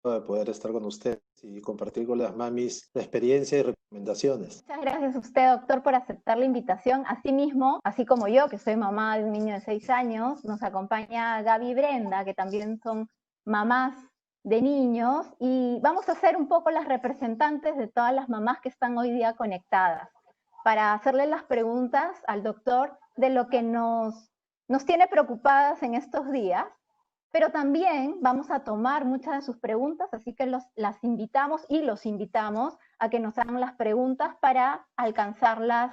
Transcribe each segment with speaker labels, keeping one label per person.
Speaker 1: De poder estar con ustedes y compartir con las mamis la experiencia y recomendaciones.
Speaker 2: Muchas gracias a usted, doctor, por aceptar la invitación. Asimismo, así como yo, que soy mamá de un niño de 6 años, nos acompaña Gaby y Brenda, que también son mamás de niños, y vamos a ser un poco las representantes de todas las mamás que están hoy día conectadas, para hacerle las preguntas al doctor de lo que nos tiene preocupadas en estos días, pero también vamos a tomar muchas de sus preguntas, así que las invitamos y los invitamos a que nos hagan las preguntas para alcanzarlas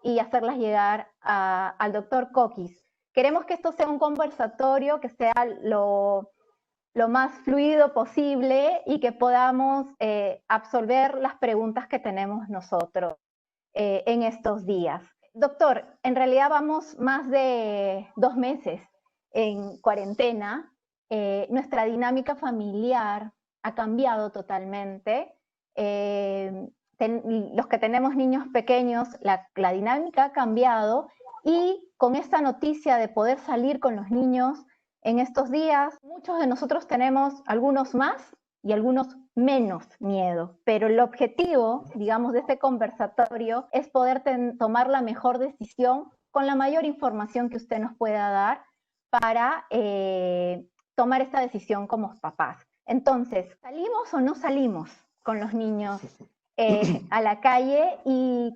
Speaker 2: y hacerlas llegar al doctor Coquis. Queremos que esto sea un conversatorio, que sea lo más fluido posible y que podamos absorber las preguntas que tenemos nosotros en estos días. Doctor, en realidad vamos más de 2 meses en cuarentena. Nuestra dinámica familiar ha cambiado totalmente. Los que tenemos niños pequeños, la dinámica ha cambiado, y con esta noticia de poder salir con los niños en estos días, muchos de nosotros tenemos, algunos más y algunos menos miedo, pero el objetivo, digamos, de este conversatorio es poder tomar la mejor decisión con la mayor información que usted nos pueda dar para tomar esta decisión como papás. Entonces, ¿salimos o no salimos con los niños a la calle? Y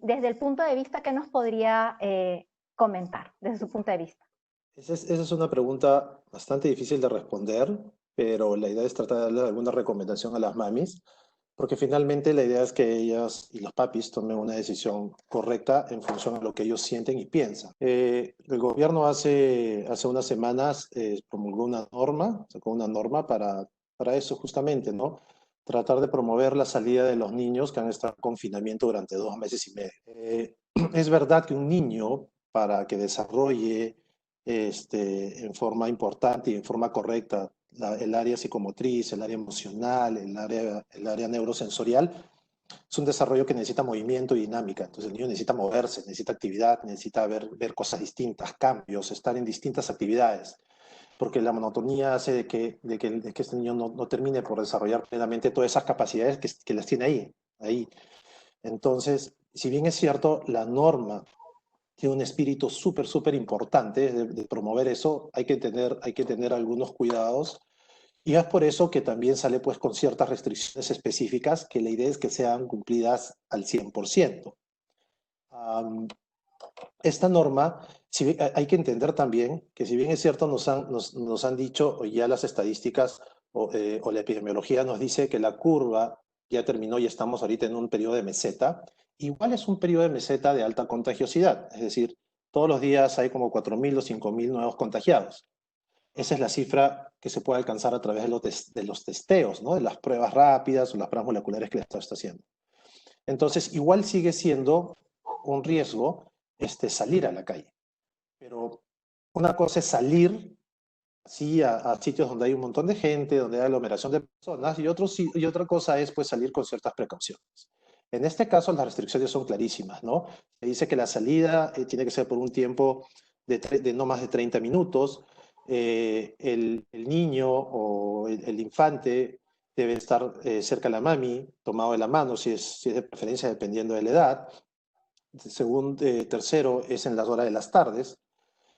Speaker 2: desde el punto de vista, ¿qué nos podría comentar desde su punto de vista?
Speaker 1: Esa es una pregunta bastante difícil de responder, pero la idea es tratar de darle alguna recomendación a las mamis, porque finalmente la idea es que ellas y los papis tomen una decisión correcta en función a lo que ellos sienten y piensan. El gobierno hace unas semanas promulgó una norma, sacó una norma para eso justamente, ¿no? Tratar de promover la salida de los niños que han estado en confinamiento durante 2 meses y medio. Es verdad que un niño, para que desarrolle en forma importante y en forma correcta el área psicomotriz, el área emocional, el área neurosensorial, es un desarrollo que necesita movimiento y dinámica. Entonces el niño necesita moverse, necesita actividad, necesita ver cosas distintas, cambios, estar en distintas actividades, porque la monotonía hace de que este niño no termine por desarrollar plenamente todas esas capacidades que las tiene ahí. Entonces, si bien es cierto, la norma tiene un espíritu súper importante de promover eso, hay que tener algunos cuidados, y es por eso que también sale pues con ciertas restricciones específicas, que la idea es que sean cumplidas al 100%. Um, esta norma, hay que entender también que si bien es cierto, nos han dicho, o ya las estadísticas o la epidemiología nos dice que la curva ya terminó y estamos ahorita en un periodo de meseta, igual es un periodo de meseta de alta contagiosidad, es decir, todos los días hay como 4.000 o 5.000 nuevos contagiados. Esa es la cifra que se puede alcanzar a través de los testeos, ¿no? De las pruebas rápidas o las pruebas moleculares que el Estado está haciendo. Entonces, igual sigue siendo un riesgo salir a la calle. Pero una cosa es salir sí, a sitios donde hay un montón de gente, donde hay aglomeración de personas, y otra cosa es pues salir con ciertas precauciones. En este caso, las restricciones son clarísimas, ¿no? Se dice que la salida tiene que ser por un tiempo de no más de 30 minutos. El niño o el infante debe estar cerca de la mami, tomado de la mano, si es de preferencia, dependiendo de la edad. Tercero, es en las horas de las tardes.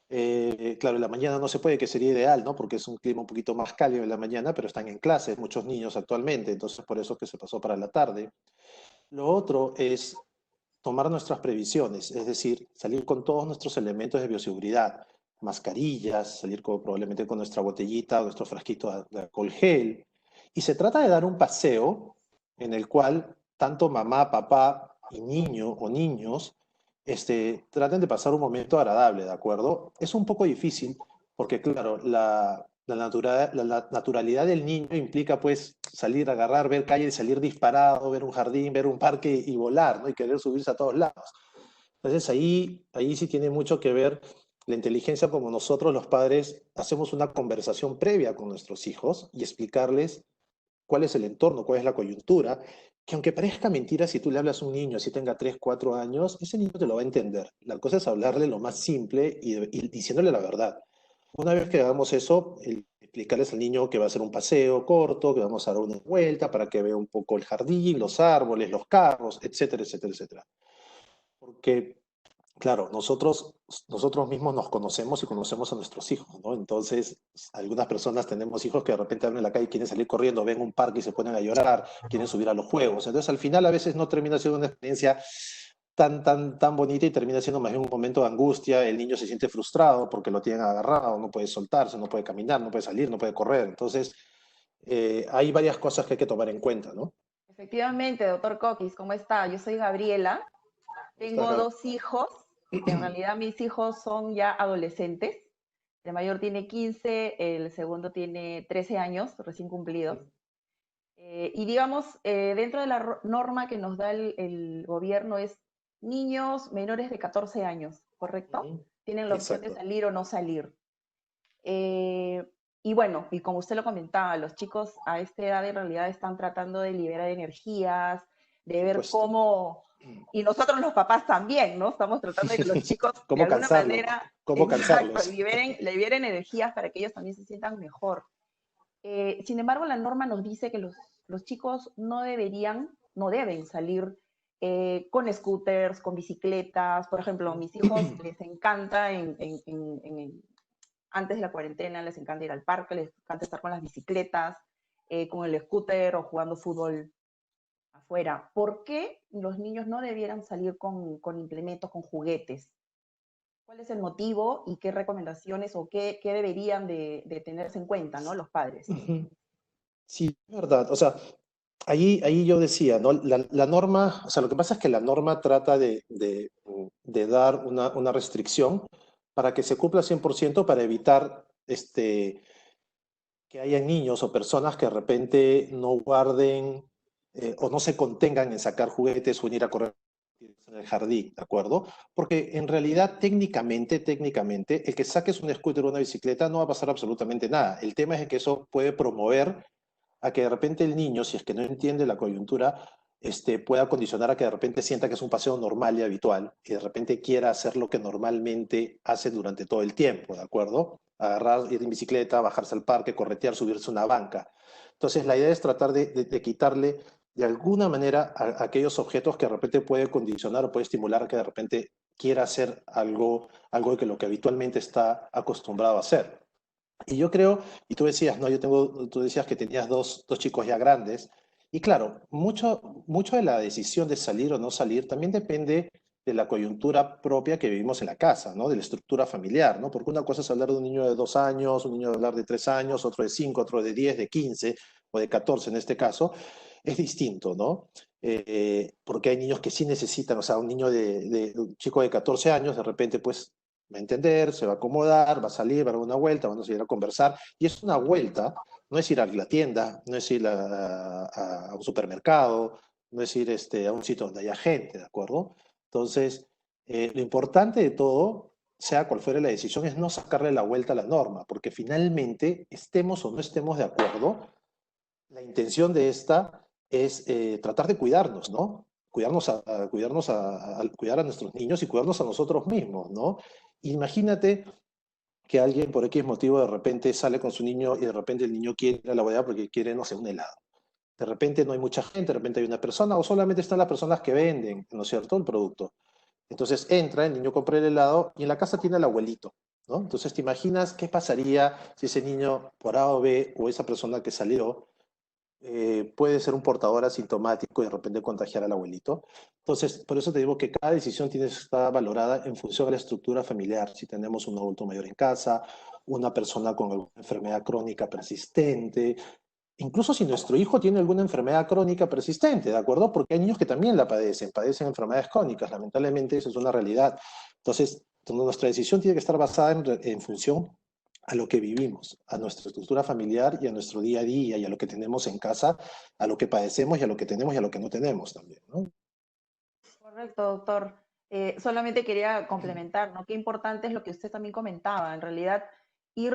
Speaker 1: Claro, en la mañana no se puede, que sería ideal, ¿no? Porque es un clima un poquito más cálido en la mañana, pero están en clase muchos niños actualmente, entonces por eso que se pasó para la tarde. Lo otro es tomar nuestras previsiones, es decir, salir con todos nuestros elementos de bioseguridad, mascarillas, salir probablemente con nuestra botellita o nuestro frasquito de alcohol gel. Y se trata de dar un paseo en el cual tanto mamá, papá y niño o niños traten de pasar un momento agradable, ¿de acuerdo? Es un poco difícil porque, claro, la naturalidad del niño implica pues salir, agarrar, ver calle, salir disparado, ver un jardín, ver un parque y volar, ¿no? Y querer subirse a todos lados. Entonces ahí sí tiene mucho que ver la inteligencia, como nosotros los padres hacemos una conversación previa con nuestros hijos y explicarles cuál es el entorno, cuál es la coyuntura, que aunque parezca mentira, si tú le hablas a un niño, si tenga 3 4 años, ese niño te lo va a entender. La cosa es hablarle lo más simple y diciéndole la verdad. Una vez que hagamos eso, explicarles al niño que va a ser un paseo corto, que vamos a dar una vuelta para que vea un poco el jardín, los árboles, los carros, etcétera, etcétera, etcétera. Porque, claro, nosotros mismos nos conocemos y conocemos a nuestros hijos, ¿no? Entonces, algunas personas tenemos hijos que de repente van en la calle y quieren salir corriendo, ven un parque y se ponen a llorar, quieren subir a los juegos. Entonces, al final, a veces no termina siendo una experiencia tan bonita y termina siendo más bien un momento de angustia. El niño se siente frustrado porque lo tienen agarrado, no puede soltarse, no puede caminar, no puede salir, no puede correr. Entonces, hay varias cosas que hay que tomar en cuenta, ¿no?
Speaker 3: Efectivamente, doctor Coquis, ¿cómo está? Yo soy Gabriela,
Speaker 1: ¿Cómo estás,
Speaker 3: tengo
Speaker 1: Gaby?
Speaker 3: 2 hijos, en realidad mis hijos son ya adolescentes, el mayor tiene 15, el segundo tiene 13 años, recién cumplidos. Y digamos, dentro de la norma que nos da el gobierno es niños menores de 14 años, ¿correcto?
Speaker 1: Ujú.
Speaker 3: Tienen la opción de
Speaker 1: Exacto.
Speaker 3: salir o no salir. Eh, y bueno, y como usted lo comentaba, los chicos a esta edad en realidad están tratando de liberar energías,
Speaker 1: Por
Speaker 3: de ver
Speaker 1: supuesto.
Speaker 3: cómo, y nosotros los papás también, ¿no? Estamos tratando de que los chicos de
Speaker 1: ¿Cómo
Speaker 3: alguna
Speaker 1: cansarlos?
Speaker 3: manera,
Speaker 1: ¿Cómo
Speaker 3: exacto,
Speaker 1: cansarlos?
Speaker 3: liberen energías para que ellos también se sientan mejor. Sin embargo, la norma nos dice que los chicos no deberían, no deben salir con scooters, con bicicletas. Por ejemplo, a mis hijos les encanta antes de la cuarentena, les encanta ir al parque, les encanta estar con las bicicletas, con el scooter o jugando fútbol afuera. ¿Por qué los niños no debieran salir con implementos, con juguetes? ¿Cuál es el motivo y qué recomendaciones o qué deberían de tenerse en cuenta, ¿no? Los padres.
Speaker 1: Ujú. Sí, es verdad. O sea, ahí yo decía, ¿no? La norma, o sea, lo que pasa es que la norma trata de dar una restricción para que se cumpla 100% para evitar que haya niños o personas que de repente no guarden o no se contengan en sacar juguetes o en ir a correr en el jardín, ¿de acuerdo? Porque en realidad, técnicamente, el que saques un scooter o una bicicleta no va a pasar absolutamente nada. El tema es que eso puede promover a que de repente el niño, si es que no entiende la coyuntura, pueda condicionar a que de repente sienta que es un paseo normal y habitual y de repente quiera hacer lo que normalmente hace durante todo el tiempo, ¿de acuerdo? Agarrar, ir en bicicleta, bajarse al parque, corretear, subirse a una banca. Entonces, la idea es tratar de quitarle de alguna manera a aquellos objetos que de repente puede condicionar o puede estimular a que de repente quiera hacer algo de que lo que habitualmente está acostumbrado a hacer. Y yo creo, y tú decías, ¿no? Tú decías que tenías dos chicos ya grandes. Y claro, mucho de la decisión de salir o no salir también depende de la coyuntura propia que vivimos en la casa, ¿no? De la estructura familiar, ¿no? Porque una cosa es hablar de un niño de 2 años, un niño de hablar de 3 años, otro de 5, otro de 10, de 15 o de 14 en este caso. Es distinto, ¿no? Porque hay niños que sí necesitan, o sea, un chico de 14 años, de repente, pues va a entender, se va a acomodar, va a salir, va a dar una vuelta, van a salir a conversar. Y es una vuelta, no es ir a la tienda, no es ir a un supermercado, no es ir a un sitio donde haya gente, ¿de acuerdo? Entonces, lo importante de todo, sea cual fuere la decisión, es no sacarle la vuelta a la norma, porque finalmente, estemos o no estemos de acuerdo, la intención de esta es tratar de cuidarnos, ¿no? Cuidar a nuestros niños y cuidarnos a nosotros mismos, ¿no? Imagínate que alguien por X motivo de repente sale con su niño y de repente el niño quiere ir a la bodega porque quiere, no sé, un helado. De repente no hay mucha gente, de repente hay una persona o solamente están las personas que venden, ¿no es cierto?, el producto. Entonces entra, el niño compra el helado y en la casa tiene el abuelito, ¿no? Entonces te imaginas qué pasaría si ese niño por A o B o esa persona que salió puede ser un portador asintomático y de repente contagiar al abuelito. Entonces, por eso te digo que cada decisión tiene que estar valorada en función de la estructura familiar. Si tenemos un adulto mayor en casa, una persona con alguna enfermedad crónica persistente, incluso si nuestro hijo tiene alguna enfermedad crónica persistente, ¿de acuerdo? Porque hay niños que también la padecen enfermedades crónicas, lamentablemente eso es una realidad. Entonces, nuestra decisión tiene que estar basada en función a lo que vivimos, a nuestra estructura familiar y a nuestro día a día y a lo que tenemos en casa, a lo que padecemos y a lo que tenemos y a lo que no tenemos también, ¿no?
Speaker 3: Correcto, doctor. Solamente quería complementar, ¿no? Qué importante es lo que usted también comentaba. En realidad, ir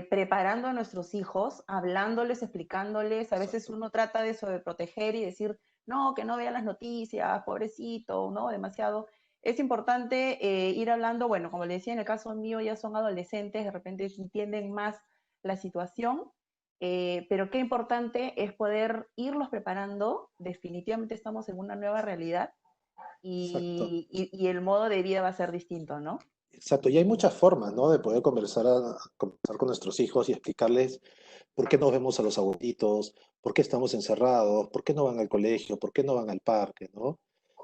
Speaker 3: preparando a nuestros hijos, hablándoles, explicándoles. A veces
Speaker 1: Exacto.
Speaker 3: uno trata de sobreproteger y decir, no, que no vea las noticias, pobrecito, ¿no? Demasiado. Es importante ir hablando, bueno, como le decía, en el caso mío ya son adolescentes, de repente entienden más la situación, pero qué importante es poder irlos preparando. Definitivamente estamos en una nueva realidad
Speaker 1: Exacto.
Speaker 3: y el modo de vida va a ser distinto, ¿no?
Speaker 1: Exacto, y hay muchas formas, ¿no? De poder conversar, conversar con nuestros hijos y explicarles por qué no vemos a los abuelitos, por qué estamos encerrados, por qué no van al colegio, por qué no van al parque, ¿no?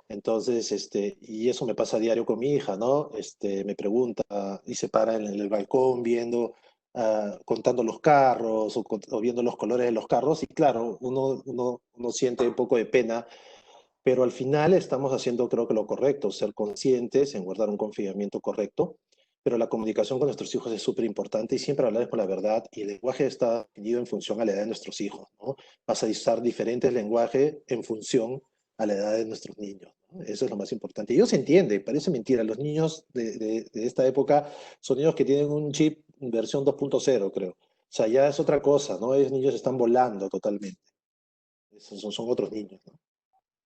Speaker 1: Entonces, y eso me pasa a diario con mi hija, ¿no? Me pregunta y se para en el balcón viendo, contando los carros o viendo los colores de los carros y claro, uno siente un poco de pena, pero al final estamos haciendo creo que lo correcto, ser conscientes en guardar un confinamiento correcto, pero la comunicación con nuestros hijos es súper importante y siempre hablar con la verdad y el lenguaje está definido en función a la edad de nuestros hijos, ¿no? Vas a usar diferentes lenguajes en función a la edad de nuestros niños, ¿no? Eso es lo más importante. Y ellos se entienden, parece mentira, los niños de esta época son niños que tienen un chip versión 2.0, creo. O sea, ya es otra cosa, ¿no? Esos niños están volando totalmente. Esos son otros niños, ¿no?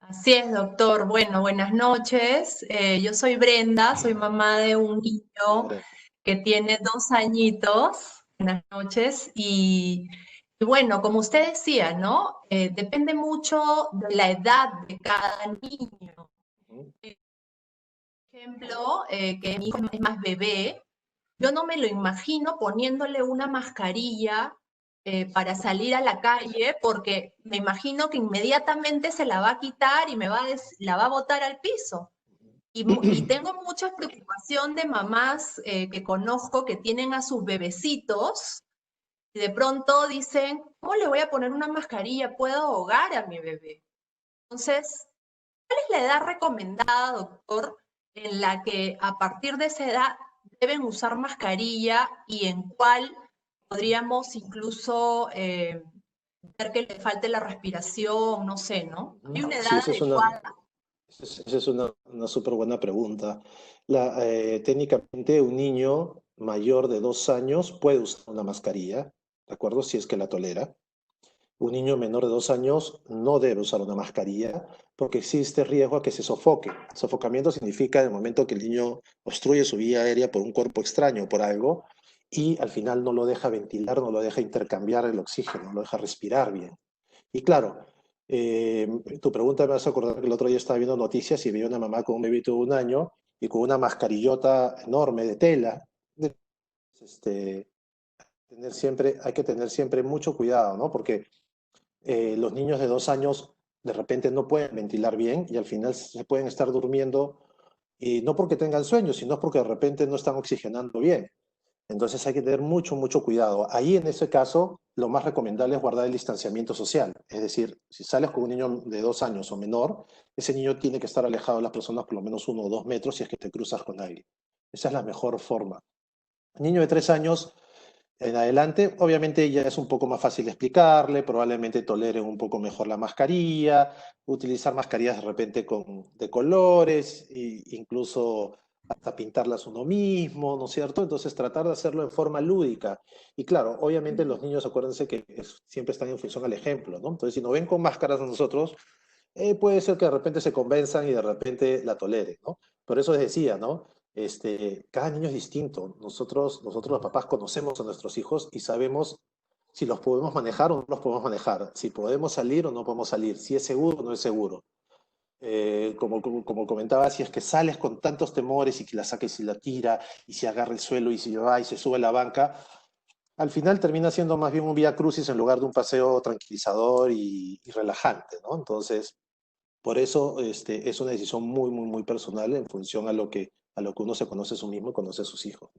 Speaker 4: Así es, doctor. Bueno, buenas noches. Yo soy Brenda, soy mamá de un
Speaker 1: La
Speaker 4: niño
Speaker 1: verdad.
Speaker 4: que tiene 2 añitos. Buenas noches. Y bueno, como usted decía, ¿no? Depende mucho de la edad de cada niño.
Speaker 1: Ujú.
Speaker 4: Por ejemplo, que mi hijo es más bebé, yo no me lo imagino poniéndole una mascarilla para salir a la calle, porque me imagino que inmediatamente se la va a quitar y la va a botar al piso. Y tengo mucha preocupación de mamás que conozco que tienen a sus bebecitos y de pronto dicen, ¿cómo le voy a poner una mascarilla? Puedo ahogar a mi bebé. Entonces, ¿cuál es la edad recomendada, doctor, en la que a partir de esa edad deben usar mascarilla y en cuál podríamos incluso ver que le falte la respiración? No sé, ¿no? ¿Hay una
Speaker 1: Sí,
Speaker 4: edad adecuada?
Speaker 1: esa es una súper buena pregunta. Técnicamente, un niño mayor de 2 años puede usar una mascarilla, ¿de acuerdo? Si es que la tolera. Un niño menor de 2 años no debe usar una mascarilla porque existe riesgo a que se sofoque. Sofocamiento significa el momento que el niño obstruye su vía aérea por un cuerpo extraño, por algo, y al final no lo deja ventilar, no lo deja intercambiar el oxígeno, no lo deja respirar bien. Y claro, tu pregunta me hace acordar que el otro día estaba viendo noticias y vi una mamá con un bebito de 1 año y con una mascarillota enorme de tela. Este, hay que tener siempre mucho cuidado, ¿no? Porque los niños de 2 años de repente no pueden ventilar bien y al final se pueden estar durmiendo y no porque tengan sueño, sino porque de repente no están oxigenando bien. Entonces hay que tener mucho, mucho cuidado. Ahí en ese caso, lo más recomendable es guardar el distanciamiento social. Es decir, si sales con un niño de 2 años o menor, ese niño tiene que estar alejado de las personas por lo menos 1 o 2 metros si es que te cruzas con alguien. Esa es la mejor forma. Un niño de 3 años en adelante, obviamente ya es un poco más fácil explicarle, probablemente tolere un poco mejor la mascarilla, utilizar mascarillas de repente de colores, e incluso hasta pintarlas uno mismo, ¿no es cierto? Entonces tratar de hacerlo en forma lúdica. Y claro, obviamente los niños, acuérdense que siempre están en función al ejemplo, ¿no? Entonces si nos ven con máscaras a nosotros, puede ser que de repente se convenzan y de repente la toleren, ¿no? Por eso les decía, ¿no? Cada niño es distinto. Nosotros los papás conocemos a nuestros hijos y sabemos si los podemos manejar o no los podemos manejar, si podemos salir o no podemos salir, si es seguro o no es seguro. Como comentaba, si es que sales con tantos temores y que la saques y la tira y se agarra el suelo y se va y se sube a la banca, al final termina siendo más bien un vía crucis en lugar de un paseo tranquilizador y relajante, ¿no? Entonces, por eso es una decisión muy, muy, muy personal en función a lo que uno se conoce a sí mismo y conoce a sus hijos.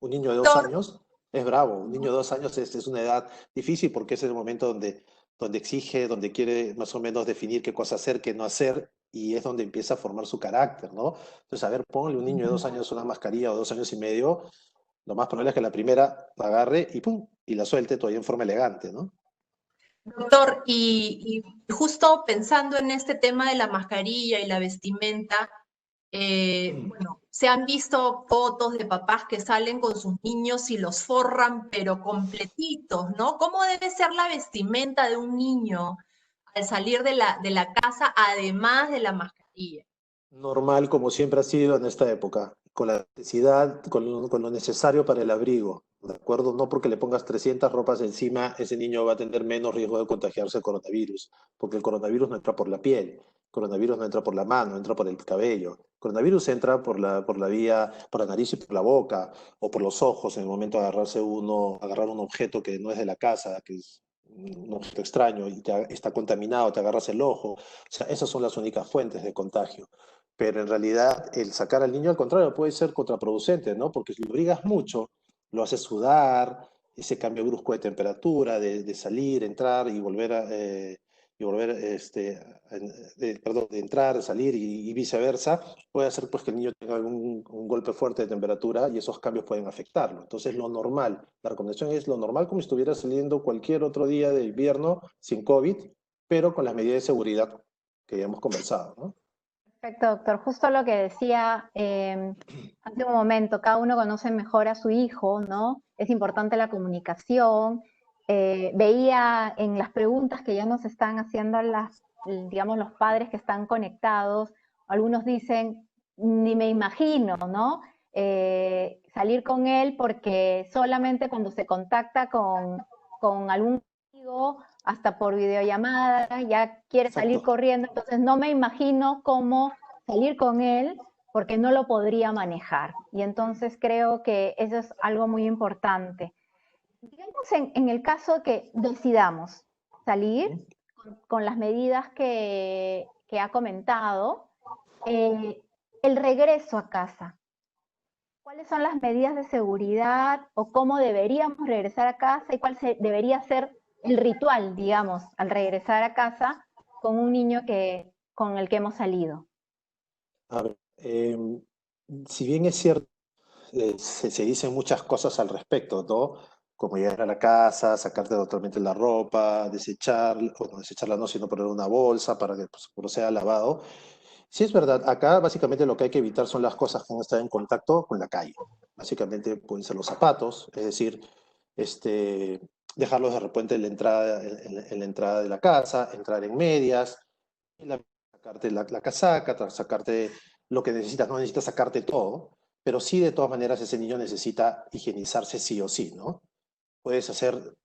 Speaker 1: Un niño de dos
Speaker 4: Doctor,
Speaker 1: años es bravo, un niño de 2 años es una edad difícil porque es el momento donde exige, donde quiere más o menos definir qué cosa hacer, qué no hacer, y es donde empieza a formar su carácter, ¿no? Entonces, a ver, ponle un niño de 2 años una mascarilla o 2 años y medio, lo más probable es que la primera la agarre y ¡pum! Y la suelte todavía en forma elegante, ¿no?
Speaker 4: doctor, y justo pensando en este tema de la mascarilla y la vestimenta, bueno, se han visto fotos de papás que salen con sus niños y los forran, pero completitos, ¿no? ¿Cómo debe ser la vestimenta de un niño al salir de la casa, además de la mascarilla?
Speaker 1: Normal como siempre ha sido en esta época, con la necesidad, con lo necesario para el abrigo, ¿de acuerdo? No porque le pongas 300 ropas encima, ese niño va a tener menos riesgo de contagiarse el coronavirus, porque el coronavirus no entra por la piel, el coronavirus no entra por la mano, entra por el cabello. El coronavirus entra por la vía, por la nariz y por la boca, o por los ojos en el momento de agarrar un objeto que no es de la casa, que es un objeto extraño y está contaminado, te agarras el ojo. O sea, esas son las únicas fuentes de contagio. Pero en realidad el sacar al niño al contrario puede ser contraproducente, ¿no? Porque si lo obligas mucho, lo haces sudar, ese cambio brusco de temperatura, de salir, entrar y volver perdón, de entrar, salir y viceversa, puede hacer pues que el niño tenga un golpe fuerte de temperatura y esos cambios pueden afectarlo. Entonces lo normal, la recomendación es lo normal como si estuviera saliendo cualquier otro día de invierno sin COVID, pero con las medidas de seguridad que ya hemos conversado, ¿no?
Speaker 2: Perfecto, doctor. Justo lo que decía hace un momento, cada uno conoce mejor a su hijo, ¿no? Es importante la comunicación. Veía en las preguntas que ya nos están haciendo digamos, los padres que están conectados, algunos dicen, ni me imagino, ¿no? Salir con él porque solamente cuando se contacta con algún amigo hasta por videollamada, ya quiere salir
Speaker 1: Exacto.
Speaker 2: corriendo, entonces no me imagino cómo salir con él porque no lo podría manejar. Y entonces creo que eso es algo muy importante. Digamos en el caso que decidamos salir con las medidas que ha comentado, el regreso a casa. ¿Cuáles son las medidas de seguridad o cómo deberíamos regresar a casa y debería ser el ritual, digamos, al regresar a casa con un niño con el que hemos salido?
Speaker 1: A ver, si bien es cierto, se dicen muchas cosas al respecto, ¿no? Como llegar a la casa, sacarte totalmente la ropa, desechar, o no desecharla no, sino poner una bolsa para que pues, no sea lavado. Sí es verdad, acá básicamente lo que hay que evitar son las cosas que no están en contacto con la calle. Básicamente pueden ser los zapatos, es decir, este, dejarlos de repente en la entrada de la casa, entrar en medias, sacarte la casaca, sacarte lo que necesitas, no necesitas sacarte todo, pero sí de todas maneras ese niño necesita higienizarse sí o sí, ¿no? Puedes hacer,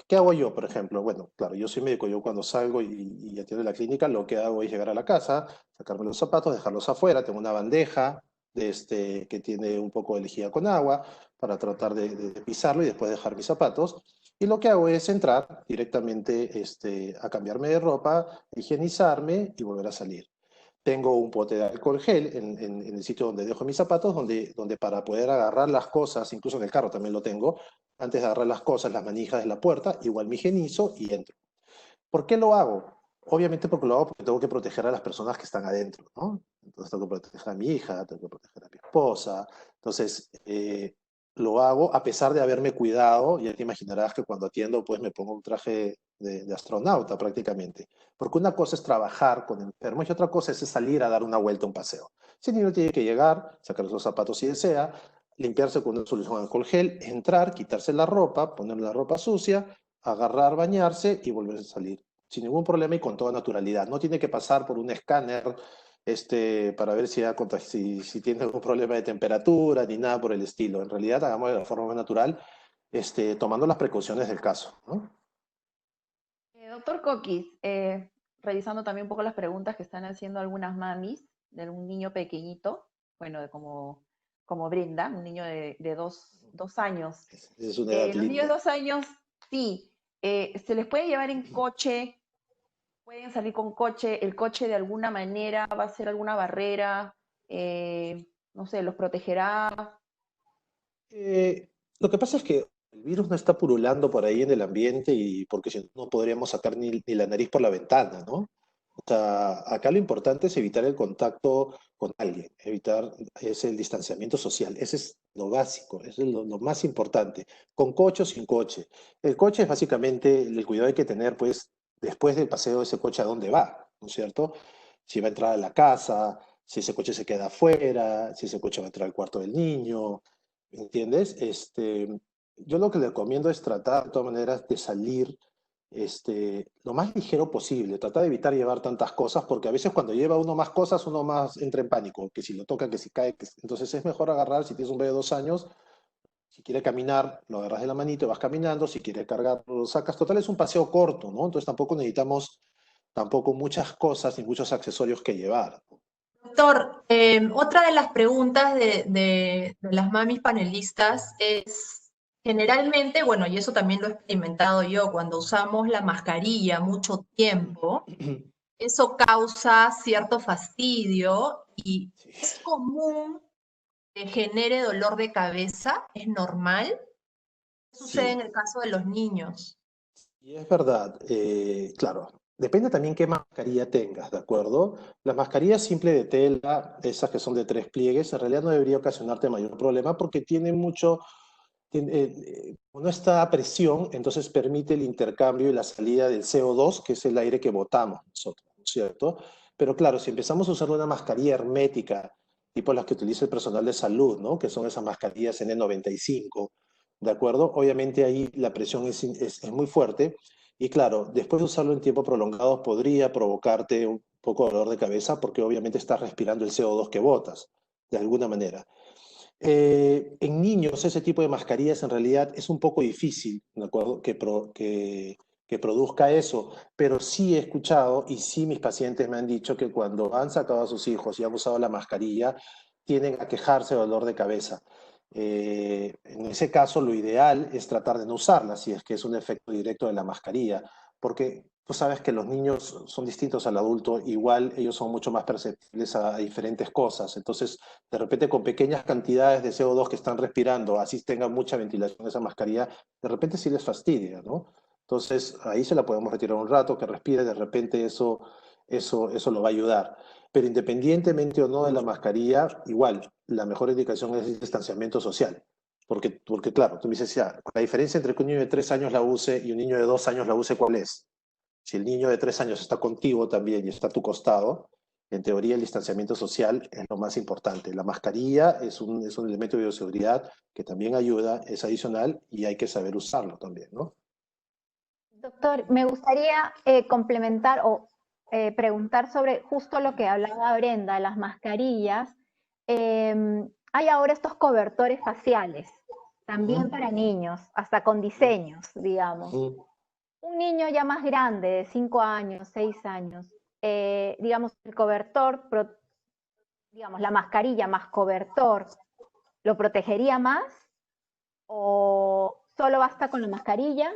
Speaker 1: ¿qué hago yo, por ejemplo? Bueno, claro, yo soy médico, yo cuando salgo y atiendo en la clínica, lo que hago es llegar a la casa, sacarme los zapatos, dejarlos afuera, tengo una bandeja que tiene un poco de lejía con agua para tratar de pisarlo y después dejar mis zapatos. Y lo que hago es entrar directamente a cambiarme de ropa, higienizarme y volver a salir. Tengo un pote de alcohol gel en el sitio donde dejo mis zapatos, donde para poder agarrar las cosas, incluso en el carro también lo tengo, antes de agarrar las cosas, las manijas de la puerta, igual me higienizo y entro. ¿Por qué lo hago? Obviamente porque lo hago porque tengo que proteger a las personas que están adentro, ¿no? Entonces tengo que proteger a mi hija, tengo que proteger a mi esposa. Entonces, lo hago a pesar de haberme cuidado. Ya te imaginarás que cuando atiendo, pues me pongo un traje de astronauta prácticamente. Porque una cosa es trabajar con enfermos y otra cosa es salir a dar una vuelta, un paseo. Si el niño tiene que llegar, sacar los zapatos si desea, limpiarse con una solución de alcohol gel, entrar, quitarse la ropa, poner la ropa sucia, agarrar, bañarse y volver a salir sin ningún problema y con toda naturalidad. No tiene que pasar por un escáner para ver si tiene algún problema de temperatura ni nada por el estilo. En realidad, hagamos de la forma más natural, tomando las precauciones del caso, ¿no?
Speaker 3: Doctor Coquis, revisando también un poco las preguntas que están haciendo algunas mamis de un niño pequeñito, bueno, como Brenda, un niño de dos años.
Speaker 1: Esa es una edad
Speaker 3: Los niños de
Speaker 1: linda.
Speaker 3: 2 años, sí, se les puede llevar en coche, pueden salir con coche, el coche de alguna manera va a ser alguna barrera, no sé, los protegerá.
Speaker 1: Lo que pasa es que el virus no está purulando por ahí en el ambiente y porque si no, no podríamos sacar ni la nariz por la ventana, ¿no? O sea, acá lo importante es evitar el contacto con alguien, evitar es el distanciamiento social. Ese es lo básico, eso es lo más importante, con coche o sin coche. El coche es básicamente el cuidado que hay que tener, pues, después del paseo ese coche a dónde va, ¿no es cierto? Si va a entrar a la casa, si ese coche se queda afuera, si ese coche va a entrar al cuarto del niño, ¿me entiendes? Yo lo que le recomiendo es tratar de todas maneras de salir lo más ligero posible, tratar de evitar llevar tantas cosas, porque a veces cuando lleva uno más cosas, uno más entra en pánico, que si lo toca, que si cae, entonces es mejor agarrar, si tienes un bebé de 2 años, si quiere caminar, lo agarras de la manito y vas caminando, si quiere cargar, lo sacas, total es un paseo corto, ¿no? Entonces tampoco necesitamos tampoco muchas cosas ni muchos accesorios que llevar.
Speaker 4: Doctor, otra de las preguntas de las mamis panelistas es, generalmente, bueno, y eso también lo he experimentado yo, cuando usamos la mascarilla mucho tiempo, eso causa cierto fastidio y
Speaker 1: Sí.
Speaker 4: es común que genere dolor de cabeza, es normal. ¿Qué sucede en
Speaker 1: Sí,
Speaker 4: el caso de los niños?
Speaker 1: y es verdad, claro, depende también qué mascarilla tengas, ¿de acuerdo? Las mascarillas simple de tela, esas que son de 3 pliegues, en realidad no debería ocasionarte mayor problema porque tiene mucho, no está a presión, entonces permite el intercambio y la salida del CO2, que es el aire que botamos nosotros, ¿no es cierto? Pero claro, si empezamos a usar una mascarilla hermética, tipo las que utiliza el personal de salud, ¿no? Que son esas mascarillas N95, ¿de acuerdo? Obviamente ahí la presión es muy fuerte y claro, después de usarlo en tiempo prolongado podría provocarte un poco de dolor de cabeza porque obviamente estás respirando el CO2 que botas, de alguna manera. En niños ese tipo de mascarillas en realidad es un poco difícil, ¿de acuerdo? Que produzca eso, pero sí he escuchado y sí mis pacientes me han dicho que cuando han sacado a sus hijos y han usado la mascarilla, tienden a quejarse de dolor de cabeza. En ese caso, lo ideal es tratar de no usarla, si es que es un efecto directo de la mascarilla, porque tú sabes que los niños son distintos al adulto, igual ellos son mucho más perceptibles a diferentes cosas, entonces de repente con pequeñas cantidades de CO2 que están respirando, así tenga mucha ventilación esa mascarilla, de repente sí les fastidia, ¿no? Entonces ahí se la podemos retirar un rato, que respire, de repente eso lo va a ayudar. Pero independientemente o no de la mascarilla, igual, la mejor indicación es el distanciamiento social. Porque claro, tú me dices, ya, la diferencia entre que un niño de 3 años la use y un niño de 2 años la use, ¿cuál es? Si el niño de 3 años está contigo también y está a tu costado, en teoría el distanciamiento social es lo más importante. La mascarilla es un elemento de bioseguridad que también ayuda, es adicional y hay que saber usarlo también, ¿no?
Speaker 2: Doctor, me gustaría complementar o preguntar sobre justo lo que hablaba Brenda, las mascarillas. Hay ahora estos cobertores faciales, también
Speaker 1: Ujú,
Speaker 2: para niños, hasta con
Speaker 1: ujú,
Speaker 2: diseños, digamos.
Speaker 1: ujú.
Speaker 2: Un niño ya más grande, de 5 años, 6 años, digamos, el cobertor, digamos, la mascarilla más cobertor, ¿lo protegería más? ¿O solo basta con la mascarilla?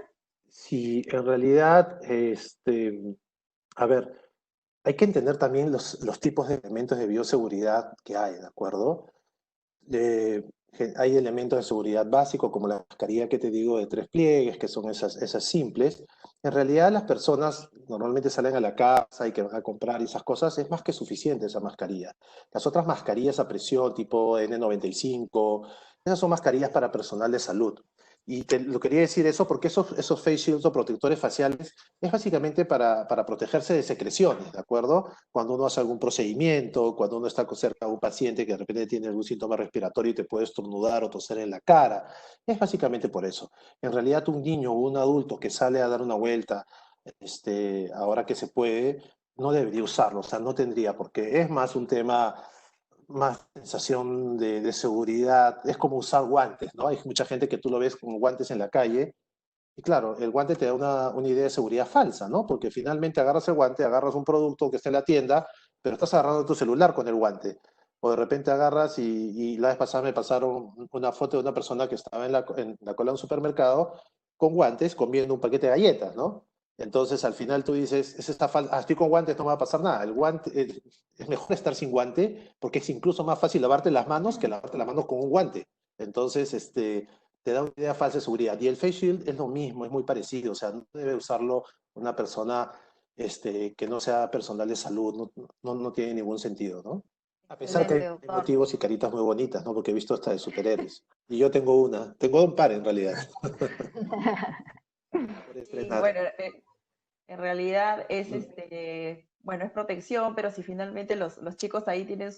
Speaker 1: Sí, en realidad, a ver, hay que entender también los tipos de elementos de bioseguridad que hay, ¿de acuerdo? Hay elementos de seguridad básicos como la mascarilla que te digo de 3 pliegues, que son esas simples. En realidad las personas normalmente salen a la casa y que van a comprar y esas cosas, es más que suficiente esa mascarilla. Las otras mascarillas a presión tipo N95, esas son mascarillas para personal de salud. Y te lo quería decir eso porque esos face shields o protectores faciales es básicamente para protegerse de secreciones, ¿de acuerdo? Cuando uno hace algún procedimiento, cuando uno está cerca de un paciente que de repente tiene algún síntoma respiratorio y te puede estornudar o toser en la cara. Es básicamente por eso. En realidad, un niño o un adulto que sale a dar una vuelta, ahora que se puede, no debería usarlo, o sea, no tendría, porque es más un tema, más sensación de seguridad, es como usar guantes, ¿no? Hay mucha gente que tú lo ves con guantes en la calle y claro, el guante te da una idea de seguridad falsa, ¿no? Porque finalmente agarras el guante, agarras un producto que está en la tienda, pero estás agarrando tu celular con el guante. O de repente agarras y la vez pasada me pasaron una foto de una persona que estaba en la cola de un supermercado con guantes comiendo un paquete de galletas, ¿no? Entonces al final tú dices, estoy con guantes, no me va a pasar nada. El guante, es mejor estar sin guante porque es incluso más fácil lavarte las manos que lavarte las manos con un guante. Entonces, te da una idea falsa de seguridad. Y el face shield es lo mismo, es muy parecido, o sea, no debe usarlo una persona que no sea personal de salud, no tiene ningún sentido, ¿no? A pesar que
Speaker 2: Excelente,
Speaker 1: hay
Speaker 2: doctor.
Speaker 1: motivos y caritas muy bonitas, ¿no? Porque he visto hasta de superhéroes. Y yo tengo un par en realidad, por
Speaker 3: Y
Speaker 1: estrenar.
Speaker 3: bueno, en realidad es
Speaker 1: Mm.
Speaker 3: bueno, es protección, pero si finalmente los chicos ahí tienen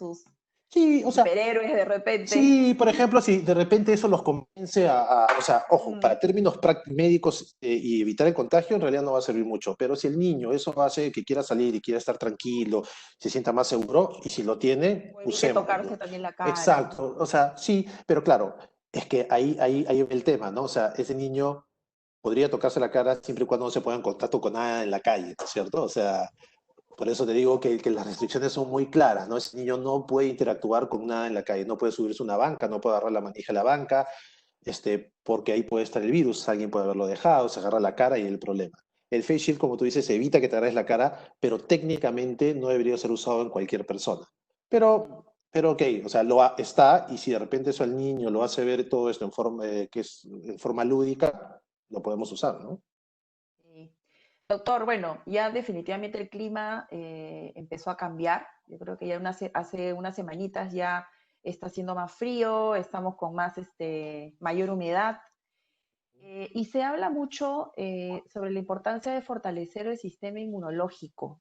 Speaker 1: Sí, o sea,
Speaker 3: superhéroes de repente.
Speaker 1: sí, por ejemplo, si de repente eso los convence o sea, ojo, para términos médicos y evitar el contagio, en realidad no va a servir mucho, pero si el niño eso hace que quiera salir y quiera estar tranquilo, se sienta más seguro, y si lo tiene,
Speaker 3: O evite tocarse
Speaker 1: usémoslo.
Speaker 3: también la cara.
Speaker 1: Exacto, o sea, sí, pero claro, es que ahí el tema, ¿no? O sea, ese niño podría tocarse la cara siempre y cuando no se ponga en contacto con nada en la calle, ¿no es cierto? O sea, por eso te digo que las restricciones son muy claras, ¿no? Ese niño no puede interactuar con nada en la calle, no puede subirse a una banca, no puede agarrar la manija de la banca, porque ahí puede estar el virus, alguien puede haberlo dejado, se agarra la cara y el problema. El face shield, como tú dices, evita que te agarres la cara, pero técnicamente no debería ser usado en cualquier persona. Pero ok, o sea, está, y si de repente eso al niño lo hace ver todo esto en forma, que es en forma lúdica, lo podemos usar, ¿no?
Speaker 3: Sí. Doctor, bueno, ya definitivamente el clima empezó a cambiar. Yo creo que ya hace unas semanitas ya está haciendo más frío, estamos con más, mayor humedad. Y se habla mucho sobre la importancia de fortalecer el sistema inmunológico.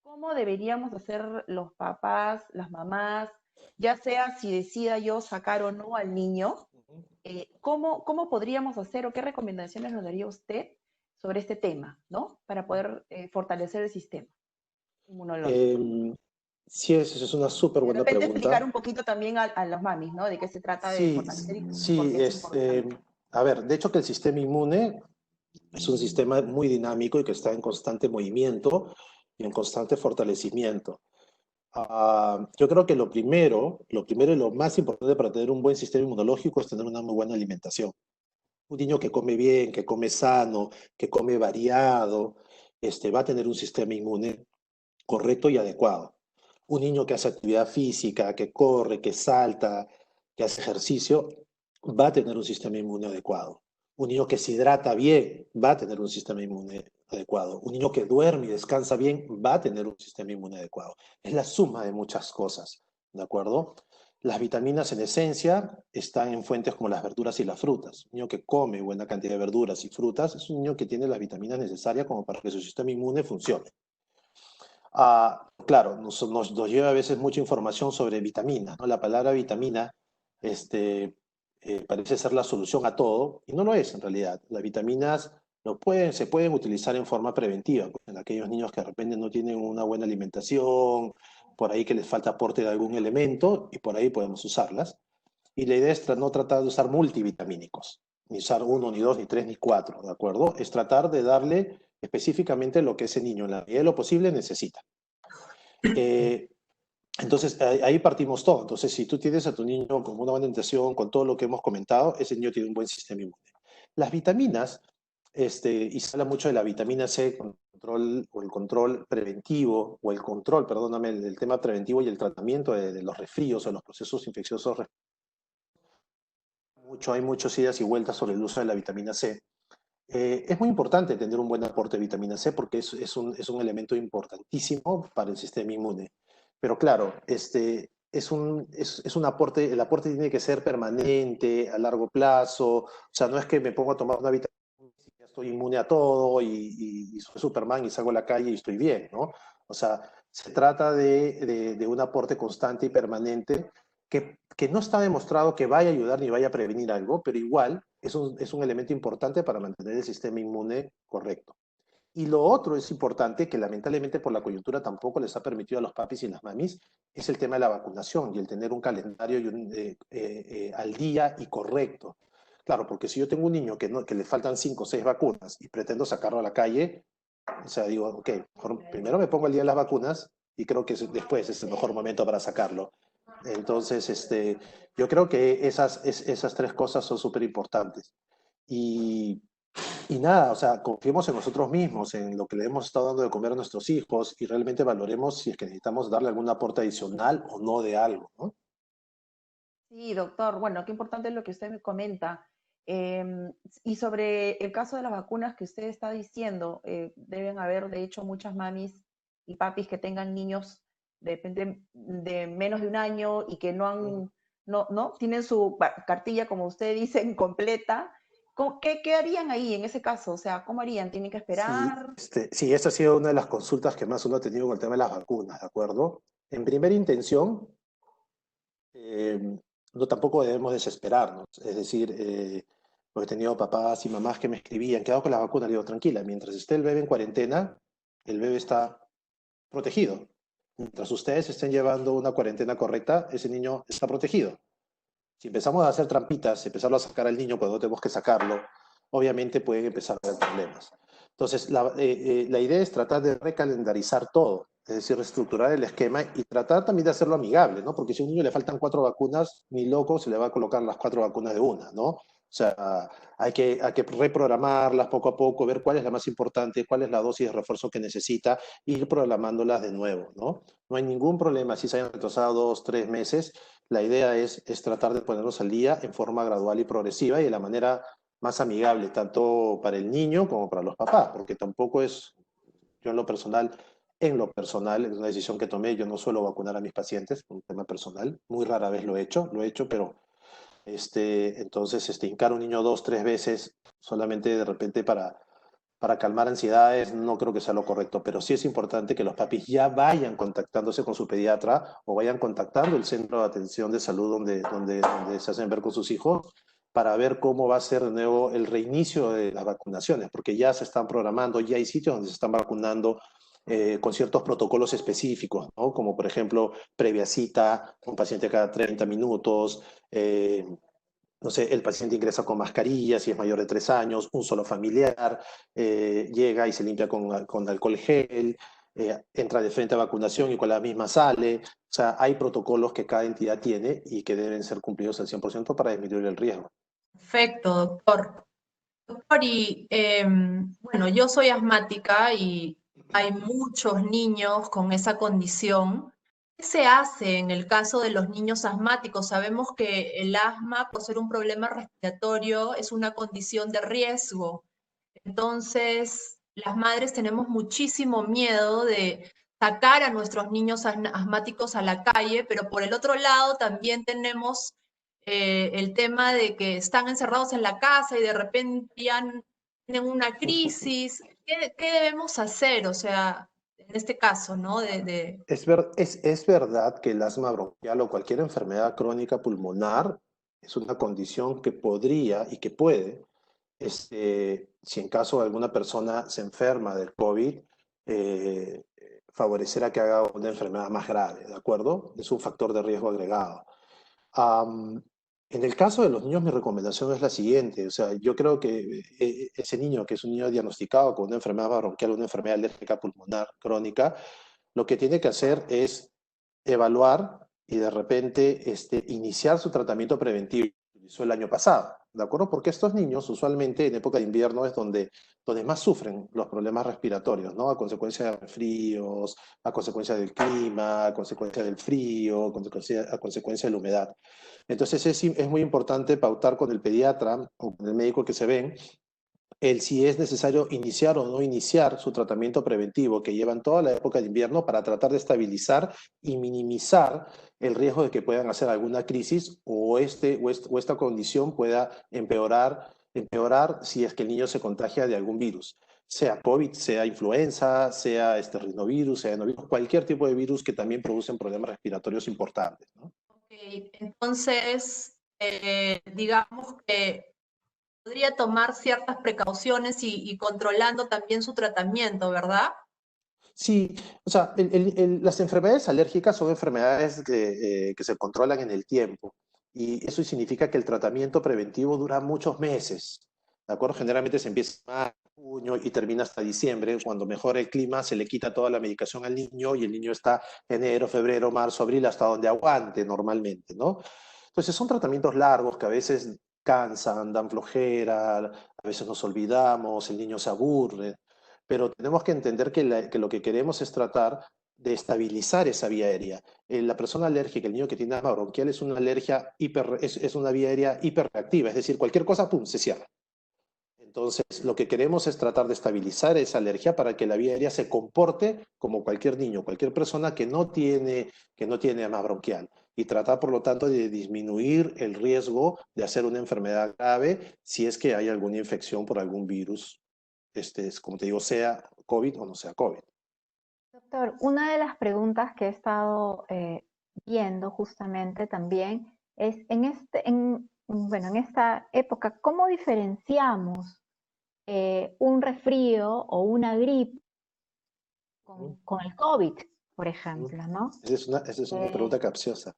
Speaker 3: ¿Cómo deberíamos hacer los papás, las mamás, ya sea si decida yo sacar o no al niño? ¿Cómo podríamos hacer o qué recomendaciones nos daría usted sobre este tema, ¿no? Para poder fortalecer el sistema inmunológico.
Speaker 1: Em, sí, esa es una súper
Speaker 3: Y de
Speaker 1: buena
Speaker 3: repente explicar
Speaker 1: pregunta.
Speaker 3: un poquito también a los mamis, ¿no? De qué se trata de
Speaker 1: Sí,
Speaker 3: fortalecer y por
Speaker 1: sí,
Speaker 3: qué es importante.
Speaker 1: a ver, de hecho que el sistema inmune es un sistema muy dinámico y que está en constante movimiento y en constante fortalecimiento. Yo creo que lo primero y lo más importante para tener un buen sistema inmunológico es tener una muy buena alimentación. Un niño que come bien, que come sano, que come variado, va a tener un sistema inmune correcto y adecuado. Un niño que hace actividad física, que corre, que salta, que hace ejercicio, va a tener un sistema inmune adecuado. Un niño que se hidrata bien va a tener un sistema inmune adecuado. Un niño que duerme y descansa bien va a tener un sistema inmune adecuado. Es la suma de muchas cosas, ¿de acuerdo? Las vitaminas en esencia están en fuentes como las verduras y las frutas. Un niño que come buena cantidad de verduras y frutas es un niño que tiene las vitaminas necesarias como para que su sistema inmune funcione. Claro, nos lleva a veces mucha información sobre vitaminas, ¿no? La palabra vitamina parece ser la solución a todo y no lo es en realidad. Las vitaminas se pueden utilizar en forma preventiva, pues, en aquellos niños que de repente no tienen una buena alimentación, por ahí que les falta aporte de algún elemento y por ahí podemos usarlas. Y la idea es no tratar de usar multivitamínicos, ni usar uno, ni dos, ni tres, ni cuatro, ¿de acuerdo? Es tratar de darle específicamente lo que ese niño en la medida de lo posible necesita. Eh, entonces, ahí partimos todo. Entonces, si tú tienes a tu niño con una buena alimentación, con todo lo que hemos comentado, ese niño tiene un buen sistema inmune. Las vitaminas, y se habla mucho de la vitamina C, control, o el control preventivo, o el control, perdóname, el tema preventivo y el tratamiento de los resfríos o los procesos infecciosos. Hay muchos idas y vueltas sobre el uso de la vitamina C. Es muy importante tener un buen aporte de vitamina C porque es un elemento importantísimo para el sistema inmune. Pero claro, es un aporte, el aporte tiene que ser permanente, a largo plazo. O sea, no es que me pongo a tomar una vitamina C y ya estoy inmune a todo y soy Superman y salgo a la calle y estoy bien, ¿no? O sea, se trata de un aporte constante y permanente que no está demostrado que vaya a ayudar ni vaya a prevenir algo, pero igual es un elemento importante para mantener el sistema inmune correcto. Y lo otro es importante, que lamentablemente por la coyuntura tampoco les ha permitido a los papis y las mamis, es el tema de la vacunación y el tener un calendario al día y correcto. Claro, porque si yo tengo un niño que le faltan 5 o 6 vacunas y pretendo sacarlo a la calle, o sea, digo, ok, primero me pongo al día de las vacunas y creo que después es el mejor momento para sacarlo. Entonces, yo creo que esas tres cosas son súper importantes. Y, y nada, o sea, confiemos en nosotros mismos, en lo que le hemos estado dando de comer a nuestros hijos y realmente valoremos si es que necesitamos darle algún aporte adicional o no de algo, ¿no?
Speaker 3: Sí, doctor. Bueno, qué importante es lo que usted me comenta. Y sobre el caso de las vacunas que usted está diciendo, deben haber, de hecho, muchas mamis y papis que tengan niños de menos de un año y que no tienen su cartilla, como usted dice, incompleta. ¿Qué harían ahí en ese caso? O sea, ¿cómo harían? ¿Tienen que
Speaker 1: Sí,
Speaker 3: esperar?
Speaker 1: sí, esta ha sido una de las consultas que más uno ha tenido con el tema de las vacunas, ¿de acuerdo? En primera intención, no tampoco debemos desesperarnos. Es decir, he tenido papás y mamás que me escribían, ¿qué hago con la vacuna? Le digo, tranquila, mientras esté el bebé en cuarentena, el bebé está protegido. Mientras ustedes estén llevando una cuarentena correcta, ese niño está protegido. Si empezamos a hacer trampitas, empezarlo a sacar al niño cuando no tenemos que sacarlo, obviamente pueden empezar a haber problemas. Entonces, la idea es tratar de recalendarizar todo, es decir, reestructurar el esquema y tratar también de hacerlo amigable, ¿no? Porque si a un niño le faltan 4 vacunas, ni loco se le va a colocar las 4 vacunas de una, ¿no? O sea, hay que reprogramarlas poco a poco, ver cuál es la más importante, cuál es la dosis de refuerzo que necesita, e ir programándolas de nuevo, ¿no? No hay ningún problema si se hayan retrasado 2, 3 meses. La idea es tratar de ponernos al día en forma gradual y progresiva y de la manera más amigable, tanto para el niño como para los papás, porque tampoco es, yo en lo personal, es una decisión que tomé, yo no suelo vacunar a mis pacientes, por un tema personal, muy rara vez lo he hecho, pero entonces, hincar a un niño 2, 3 veces solamente de repente para calmar ansiedades, no creo que sea lo correcto, pero sí es importante que los papis ya vayan contactándose con su pediatra o vayan contactando el centro de atención de salud donde se hacen ver con sus hijos para ver cómo va a ser de nuevo el reinicio de las vacunaciones, porque ya se están programando, ya hay sitios donde se están vacunando con ciertos protocolos específicos, ¿no? Como por ejemplo, previa cita, un paciente cada 30 minutos, no sé, el paciente ingresa con mascarilla, si es mayor de 3 años, un solo familiar, llega y se limpia con alcohol gel, entra de frente a vacunación y con la misma sale. O sea, hay protocolos que cada entidad tiene y que deben ser cumplidos al 100% para disminuir el riesgo.
Speaker 4: Perfecto, doctor. Doctor, y bueno, yo soy asmática y hay muchos niños con esa condición. ¿Qué se hace en el caso de los niños asmáticos? Sabemos que el asma, por ser un problema respiratorio, es una condición de riesgo. Entonces, las madres tenemos muchísimo miedo de sacar a nuestros niños asmáticos a la calle, pero por el otro lado también tenemos el tema de que están encerrados en la casa y de repente ya tienen una crisis. ¿Qué debemos hacer? O sea, en este caso, ¿no?
Speaker 1: Es verdad que el asma bronquial o cualquier enfermedad crónica pulmonar es una condición que podría y que puede, si en caso de alguna persona se enferma del COVID, eh, favorecer a que haga una enfermedad más grave, ¿de acuerdo? Es un factor de riesgo agregado. Am, en el caso de los niños, mi recomendación es la siguiente. O sea, yo creo que ese niño, que es un niño diagnosticado con una enfermedad bronquial, una enfermedad alérgica pulmonar crónica, lo que tiene que hacer es evaluar y de repente iniciar su tratamiento preventivo que hizo el año pasado, ¿de acuerdo? Porque estos niños usualmente en época de invierno es donde más sufren los problemas respiratorios, ¿no? A consecuencia de resfríos, a consecuencia del clima, a consecuencia del frío, a consecuencia de la humedad. Entonces es muy importante pautar con el pediatra o con el médico que se ven el si es necesario iniciar o no iniciar su tratamiento preventivo que llevan toda la época de invierno para tratar de estabilizar y minimizar el riesgo de que puedan hacer alguna crisis o esta condición pueda empeorar si es que el niño se contagia de algún virus, sea COVID, sea influenza, sea este rinovirus, sea adenovirus, cualquier tipo de virus que también producen problemas respiratorios importantes, ¿no?
Speaker 4: Ok, entonces, digamos que podría tomar ciertas precauciones y controlando también su tratamiento, ¿verdad?
Speaker 1: Sí, o sea, las enfermedades alérgicas son enfermedades que se controlan en el tiempo y eso significa que el tratamiento preventivo dura muchos meses, ¿de acuerdo? Generalmente se empieza en mayo, junio y termina hasta diciembre. Cuando mejora el clima, se le quita toda la medicación al niño y el niño está enero, febrero, marzo, abril, hasta donde aguante normalmente, ¿no? Entonces son tratamientos largos que a veces cansan, dan flojera, a veces nos olvidamos, el niño se aburre, pero tenemos que entender que lo que queremos es tratar de estabilizar esa vía aérea. La persona alérgica, el niño que tiene asma bronquial, es una alergia es una vía aérea hiperreactiva, es decir, cualquier cosa, pum, se cierra. Entonces, lo que queremos es tratar de estabilizar esa alergia para que la vía aérea se comporte como cualquier niño, cualquier persona que no tiene asma bronquial. Y tratar, por lo tanto, de disminuir el riesgo de hacer una enfermedad grave si es que hay alguna infección por algún virus, como te digo, sea COVID o no sea COVID.
Speaker 2: Doctor, una de las preguntas que he estado viendo justamente también es bueno, en esta época, ¿cómo diferenciamos un resfrío o una gripe con el COVID, por ejemplo, ¿no?
Speaker 1: Esa es una
Speaker 2: Eh,
Speaker 1: pregunta capciosa.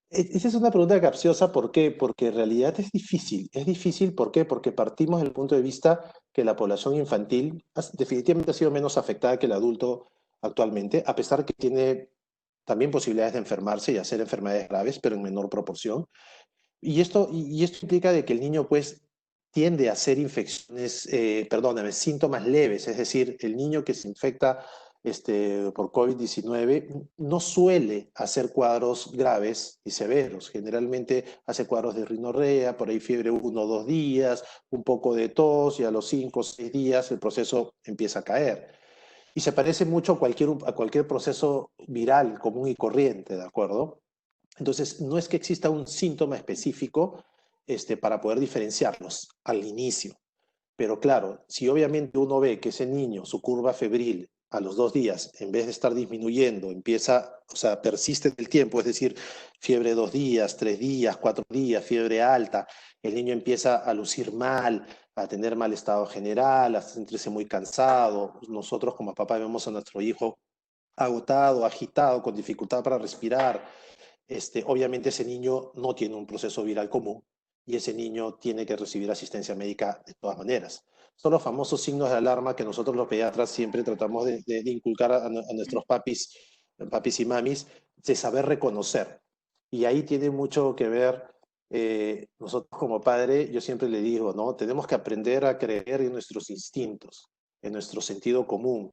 Speaker 1: Esa es una pregunta capciosa, ¿por qué? Porque en realidad es difícil. Es difícil, ¿por qué? Porque partimos del punto de vista que la población infantil definitivamente ha sido menos afectada que el adulto actualmente, a pesar que tiene también posibilidades de enfermarse y hacer enfermedades graves, pero en menor proporción. Y esto implica de que el niño pues tiende a hacer infecciones, perdóname, síntomas leves, es decir, el niño que se infecta por COVID-19 no suele hacer cuadros graves y severos. Generalmente hace cuadros de rinorrea, por ahí fiebre 1 o 2 días, un poco de tos y a los 5 o 6 días el proceso empieza a caer. Y se parece mucho a cualquier proceso viral común y corriente, ¿de acuerdo? Entonces, no es que exista un síntoma específico para poder diferenciarlos al inicio. Pero claro, si obviamente uno ve que ese niño, su curva febril, a los 2 días, en vez de estar disminuyendo, empieza, o sea, persiste en el tiempo, es decir, fiebre 2 días, 3 días, 4 días, fiebre alta, el niño empieza a lucir mal, a tener mal estado general, a sentirse muy cansado. Nosotros como papá vemos a nuestro hijo agotado, agitado, con dificultad para respirar. Obviamente ese niño no tiene un proceso viral común y ese niño tiene que recibir asistencia médica de todas maneras. Son los famosos signos de alarma que nosotros los pediatras siempre tratamos de inculcar a nuestros papis y mamis, de saber reconocer. Y ahí tiene mucho que ver, nosotros como padre, yo siempre le digo, ¿no? Tenemos que aprender a creer en nuestros instintos, en nuestro sentido común.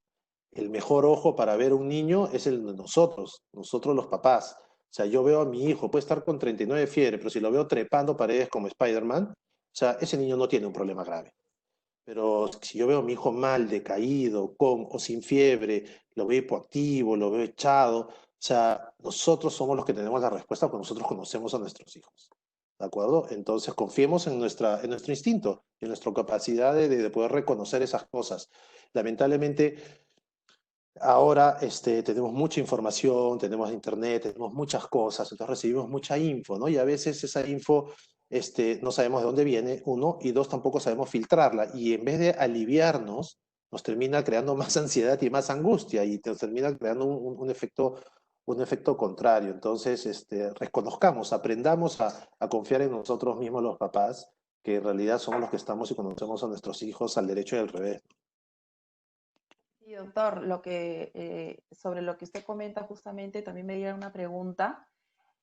Speaker 1: El mejor ojo para ver un niño es el de nosotros los papás. O sea, yo veo a mi hijo, puede estar con 39 de fiebre, pero si lo veo trepando paredes como Spider-Man, o sea, ese niño no tiene un problema grave. Pero si yo veo a mi hijo mal, decaído, con o sin fiebre, lo veo hipoactivo, lo veo echado, o sea, nosotros somos los que tenemos la respuesta porque nosotros conocemos a nuestros hijos. ¿De acuerdo? Entonces confiemos en nuestro instinto, en nuestra capacidad de poder reconocer esas cosas. Lamentablemente, ahora tenemos mucha información, tenemos internet, tenemos muchas cosas, entonces recibimos mucha info, ¿no? Y a veces esa info no sabemos de dónde viene, uno, y dos, tampoco sabemos filtrarla. Y en vez de aliviarnos, nos termina creando más ansiedad y más angustia y nos termina creando un efecto contrario. Entonces, reconozcamos, aprendamos a confiar en nosotros mismos los papás, que en realidad somos los que estamos y conocemos a nuestros hijos al derecho y al revés.
Speaker 3: Sí, doctor, sobre lo que usted comenta justamente, también me dieron una pregunta.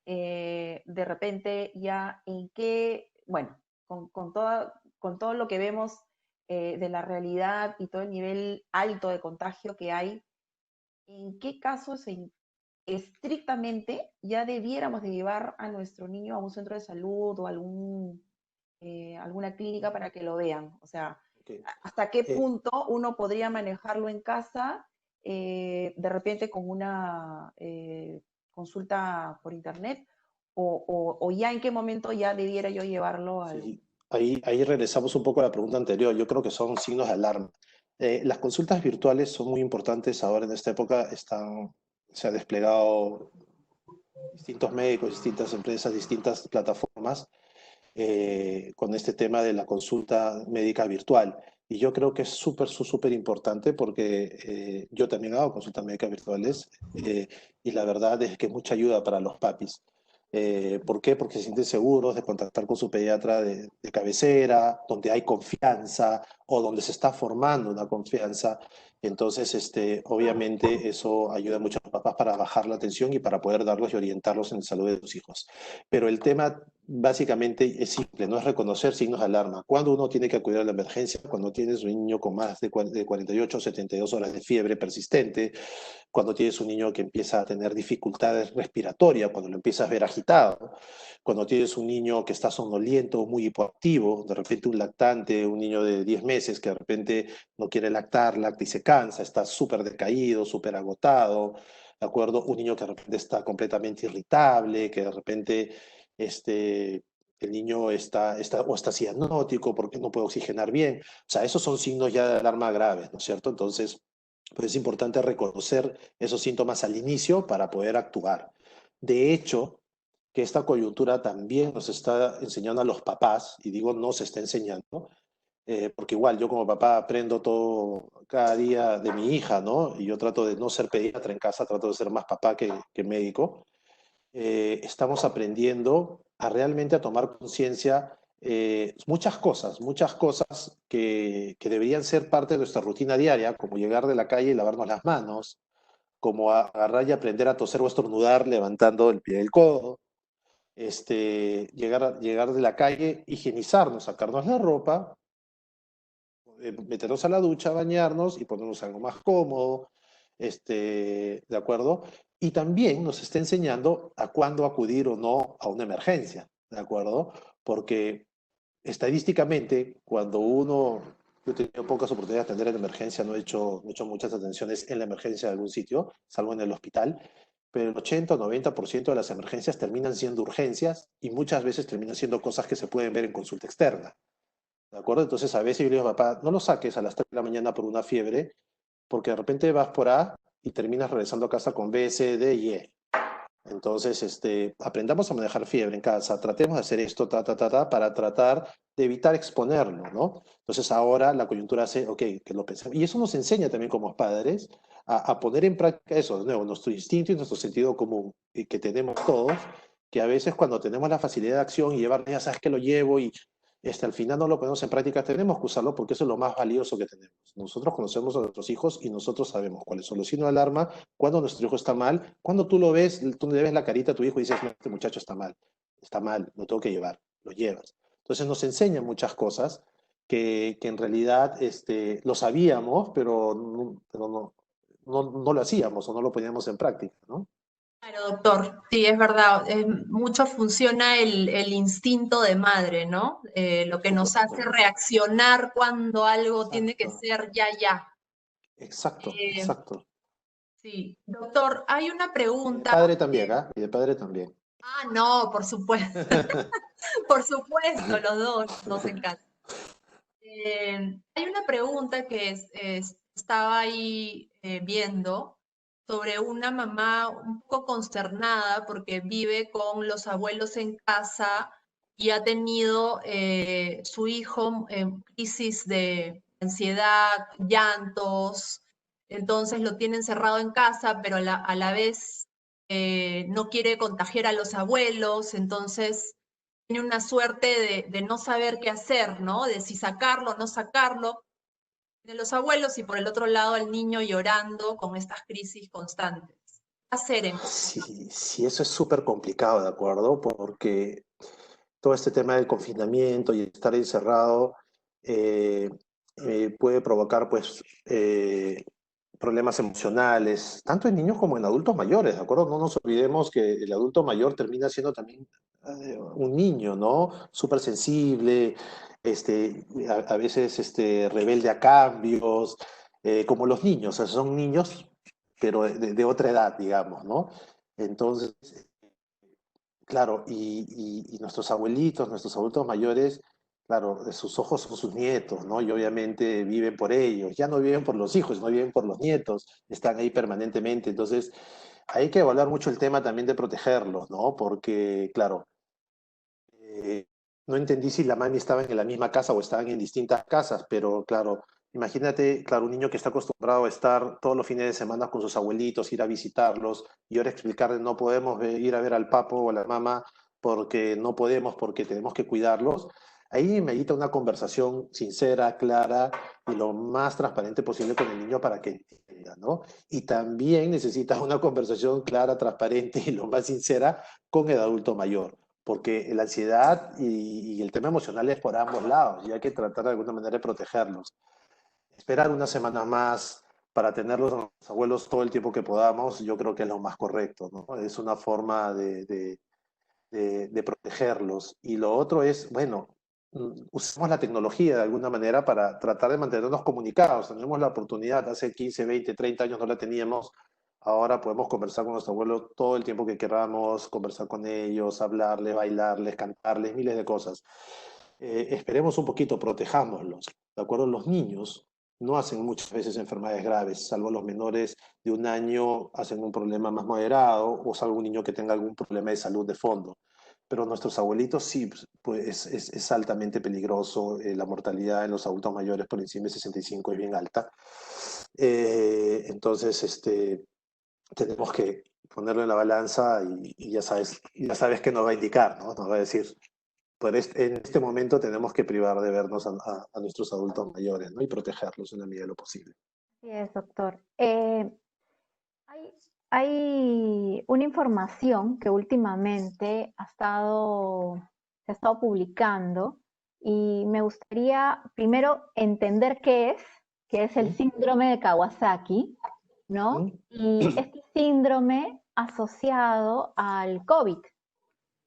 Speaker 3: De repente ya en qué, bueno, con todo lo que vemos de la realidad y todo el nivel alto de contagio que hay, ¿en qué casos estrictamente ya debiéramos de llevar a nuestro niño a un centro de salud o alguna clínica para que lo vean? O sea,
Speaker 1: Okay.
Speaker 3: ¿hasta qué
Speaker 1: Eh,
Speaker 3: punto uno podría manejarlo en casa, de repente con una consulta por internet? O ya en qué momento ya debiera yo llevarlo al...
Speaker 1: Sí, ahí regresamos un poco a la pregunta anterior. Yo creo que son signos de alarma. Las consultas virtuales son muy importantes ahora en esta época. Se ha desplegado distintos médicos, distintas empresas, distintas plataformas con este tema de la consulta médica virtual. Y yo creo que es súper, súper importante porque yo también hago consultas médicas virtuales y la verdad es que es mucha ayuda para los papis. ¿Por qué? Porque se sienten seguros de contactar con su pediatra de cabecera, donde hay confianza o donde se está formando una confianza. Entonces, obviamente eso ayuda mucho a los papás para bajar la tensión y para poder darlos y orientarlos en la salud de sus hijos. Pero el tema básicamente es simple, no es reconocer signos de alarma. Cuando uno tiene que acudir a la emergencia, cuando tienes un niño con más de 48 o 72 horas de fiebre persistente, cuando tienes un niño que empieza a tener dificultades respiratorias, cuando lo empiezas a ver agitado, cuando tienes un niño que está somnoliento, muy hipoactivo, de repente un lactante, un niño de 10 meses que de repente no quiere lactar, lacta y se cansa, está súper decaído, súper agotado, ¿de acuerdo? Un niño que de repente está completamente irritable, que de repente el niño está cianótico porque no puede oxigenar bien. O sea, esos son signos ya de alarma graves, ¿no es cierto? Entonces, Pues es importante reconocer esos síntomas al inicio para poder actuar. De hecho, que esta coyuntura también nos está enseñando a los papás, y digo nos está enseñando, porque igual yo como papá aprendo todo cada día de mi hija, ¿no? Y yo trato de no ser pediatra en casa, trato de ser más papá que médico. Estamos aprendiendo a realmente a tomar conciencia muchas cosas que deberían ser parte de nuestra rutina diaria, como llegar de la calle y lavarnos las manos, como agarrar y aprender a toser o estornudar levantando el pie del codo, llegar de la calle, higienizarnos, sacarnos la ropa, meternos a la ducha, bañarnos y ponernos algo más cómodo, ¿de acuerdo? Y también nos está enseñando a cuándo acudir o no a una emergencia, ¿de acuerdo? Porque estadísticamente, cuando yo he tenido pocas oportunidades de atender en emergencia, no he hecho muchas atenciones en la emergencia de algún sitio, salvo en el hospital, pero el 80 o 90% de las emergencias terminan siendo urgencias y muchas veces terminan siendo cosas que se pueden ver en consulta externa. ¿De acuerdo? Entonces a veces yo le digo, papá, no lo saques a las 3 de la mañana por una fiebre, porque de repente vas por A y terminas regresando a casa con B, C, D y E. Entonces, aprendamos a manejar fiebre en casa, tratemos de hacer esto, para tratar de evitar exponerlo, ¿no? Entonces ahora la coyuntura hace, ok, que lo pensemos. Y eso nos enseña también como padres a poner en práctica eso, de nuevo, nuestro instinto y nuestro sentido común, y que tenemos todos, que a veces cuando tenemos la facilidad de acción y llevar, ya sabes que lo llevo y al final no lo ponemos en práctica, tenemos que usarlo porque eso es lo más valioso que tenemos. Nosotros conocemos a nuestros hijos y nosotros sabemos cuáles son los signos de alarma cuando nuestro hijo está mal, cuando tú lo ves, tú le ves la carita a tu hijo y dices, no, este muchacho está mal, lo tengo que llevar, lo llevas. Entonces nos enseñan muchas cosas que en realidad lo sabíamos, pero no lo hacíamos o no lo poníamos en práctica, ¿no?
Speaker 4: Claro, doctor, sí, es verdad. Mucho funciona el instinto de madre, ¿no? Lo
Speaker 1: Por
Speaker 4: que nos hace
Speaker 1: supuesto.
Speaker 4: reaccionar cuando algo tiene que
Speaker 1: Exacto,
Speaker 4: ser ya, ya.
Speaker 1: exacto,
Speaker 4: Eh,
Speaker 1: exacto.
Speaker 4: sí, doctor, hay una
Speaker 1: Y de
Speaker 4: pregunta.
Speaker 1: padre también, ¿ah? Y de padre también.
Speaker 4: No, por supuesto, por supuesto, los dos nos encanta. Hay una pregunta que estaba ahí viendo sobre una mamá un poco consternada porque vive con los abuelos en casa y ha tenido su hijo crisis de ansiedad, llantos, entonces lo tiene encerrado en casa, pero a la vez no quiere contagiar a los abuelos, entonces tiene una suerte de no saber qué hacer, ¿no? De si sacarlo o no sacarlo de los abuelos y por el otro lado el niño llorando con estas crisis constantes. ¿Qué hacer en este caso?
Speaker 1: Sí, sí, eso es súper complicado, ¿de acuerdo? Porque todo este tema del confinamiento y estar encerrado eh, puede provocar, pues, problemas emocionales, tanto en niños como en adultos mayores, ¿de acuerdo? No nos olvidemos que el adulto mayor termina siendo también un niño, ¿no? Súper sensible, a veces rebelde a cambios, como los niños, o sea, son niños, pero de otra edad, digamos, ¿no? Entonces, claro, y nuestros abuelitos, nuestros adultos mayores, claro, sus ojos son sus nietos, ¿no? Y obviamente viven por ellos, ya no viven por los hijos, no viven por los nietos, están ahí permanentemente. Entonces, hay que evaluar mucho el tema también de protegerlos, ¿no? Porque, claro, eh, no entendí si la mami estaba en la misma casa o estaban en distintas casas, pero claro, imagínate, claro, un niño que está acostumbrado a estar todos los fines de semana con sus abuelitos, ir a visitarlos, y ahora explicarles no podemos ir a ver al papo o a la mamá porque no podemos, porque tenemos que cuidarlos. Ahí medita una conversación sincera, clara y lo más transparente posible con el niño para que entienda, ¿no? Y también necesita una conversación clara, transparente y lo más sincera con el adulto mayor porque la ansiedad y el tema emocional es por ambos lados y hay que tratar de alguna manera de protegerlos. Esperar unas semanas más para tenerlos a los abuelos todo el tiempo que podamos, yo creo que es lo más correcto, ¿no? Es una forma de protegerlos. Y lo otro es, bueno, usemos la tecnología de alguna manera para tratar de mantenernos comunicados. Tenemos la oportunidad, hace 15, 20, 30 años no la teníamos. Ahora podemos conversar con nuestros abuelos todo el tiempo que queramos, conversar con ellos, hablarles, bailarles, cantarles, miles de cosas. Esperemos un poquito, protejámoslos. ¿De acuerdo? Los niños no hacen muchas veces enfermedades graves, salvo los menores de 1 año hacen un problema más moderado o salvo un niño que tenga algún problema de salud de fondo. Pero nuestros abuelitos sí, pues es altamente peligroso. La mortalidad en los adultos mayores por encima de 65 es bien alta. Entonces, tenemos que ponerlo en la balanza y ya sabes qué nos va a indicar, ¿no? Nos va a decir, en este momento tenemos que privar de vernos a nuestros adultos mayores, ¿no? Y protegerlos en la medida de lo posible.
Speaker 2: Así es, doctor. Hay una información que últimamente se ha estado publicando y me gustaría primero entender qué es el síndrome de Kawasaki, ¿no? Y este síndrome asociado al COVID.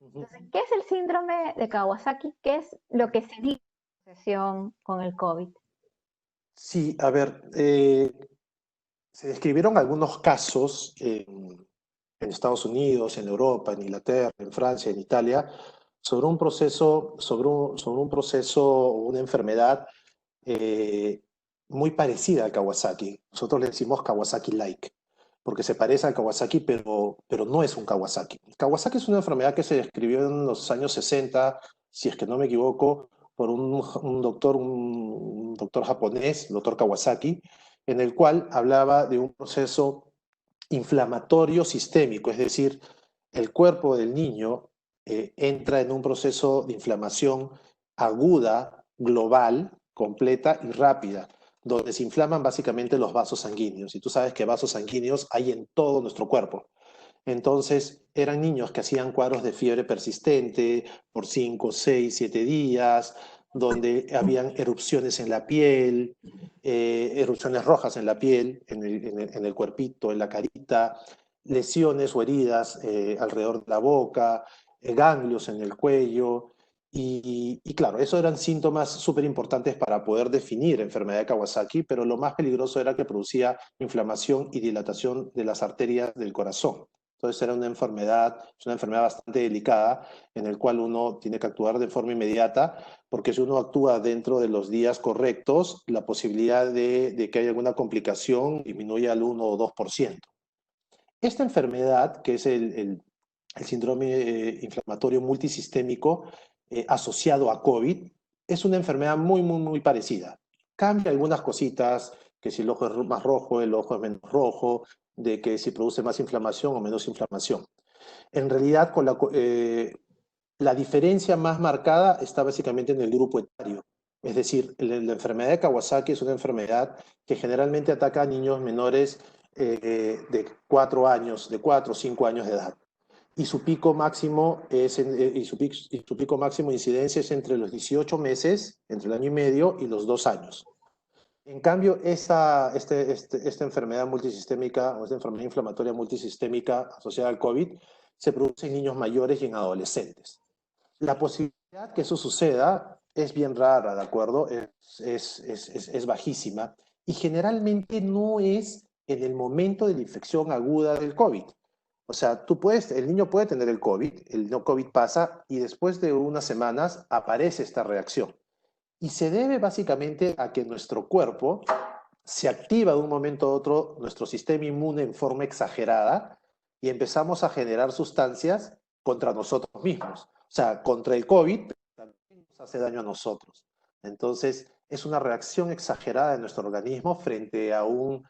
Speaker 2: Entonces, ¿qué es el síndrome de Kawasaki? ¿Qué es lo que se dice en asociación con el COVID?
Speaker 1: Sí, a ver, se describieron algunos casos en Estados Unidos, en Europa, en Inglaterra, en Francia, en Italia, sobre un proceso, o una enfermedad eh, muy parecida al Kawasaki. Nosotros le decimos Kawasaki-like, porque se parece al Kawasaki, pero no es un Kawasaki. El Kawasaki es una enfermedad que se describió en los años 60, si es que no me equivoco, por un doctor japonés, el doctor Kawasaki, en el cual hablaba de un proceso inflamatorio sistémico, es decir, el cuerpo del niño entra en un proceso de inflamación aguda, global, completa y rápida, donde se inflaman básicamente los vasos sanguíneos. Y tú sabes que vasos sanguíneos hay en todo nuestro cuerpo. Entonces, eran niños que hacían cuadros de fiebre persistente por 5, 6, 7 días, donde habían erupciones en la piel, erupciones rojas en la piel, en el cuerpito, en la carita, lesiones o heridas alrededor de la boca, ganglios en el cuello. Y claro, esos eran síntomas súper importantes para poder definir enfermedad de Kawasaki, pero lo más peligroso era que producía inflamación y dilatación de las arterias del corazón. Entonces era es una enfermedad bastante delicada en el cual uno tiene que actuar de forma inmediata, porque si uno actúa dentro de los días correctos, la posibilidad de que haya alguna complicación disminuye al 1 o 2%. Esta enfermedad, que es el síndrome inflamatorio multisistémico asociado a COVID, es una enfermedad muy, muy, muy parecida. Cambia algunas cositas, que si el ojo es más rojo, el ojo es menos rojo, de que si produce más inflamación o menos inflamación. En realidad, la diferencia más marcada está básicamente en el grupo etario. Es decir, la enfermedad de Kawasaki es una enfermedad que generalmente ataca a niños menores de 4 años, de 4 o 5 años de edad. Y su pico máximo su pico máximo de incidencia es entre los 18 meses, entre el año y medio y los 2 años. En cambio, esta enfermedad multisistémica o esta enfermedad inflamatoria multisistémica asociada al COVID se produce en niños mayores y en adolescentes. La posibilidad que eso suceda es bien rara, ¿de acuerdo? Es bajísima y generalmente no es en el momento de la infección aguda del COVID. O sea, el niño puede tener el COVID, el no COVID pasa y después de unas semanas aparece esta reacción. Y se debe básicamente a que nuestro cuerpo se activa de un momento a otro nuestro sistema inmune en forma exagerada y empezamos a generar sustancias contra nosotros mismos. O sea, contra el COVID, pero también nos hace daño a nosotros. Entonces, es una reacción exagerada de nuestro organismo frente a un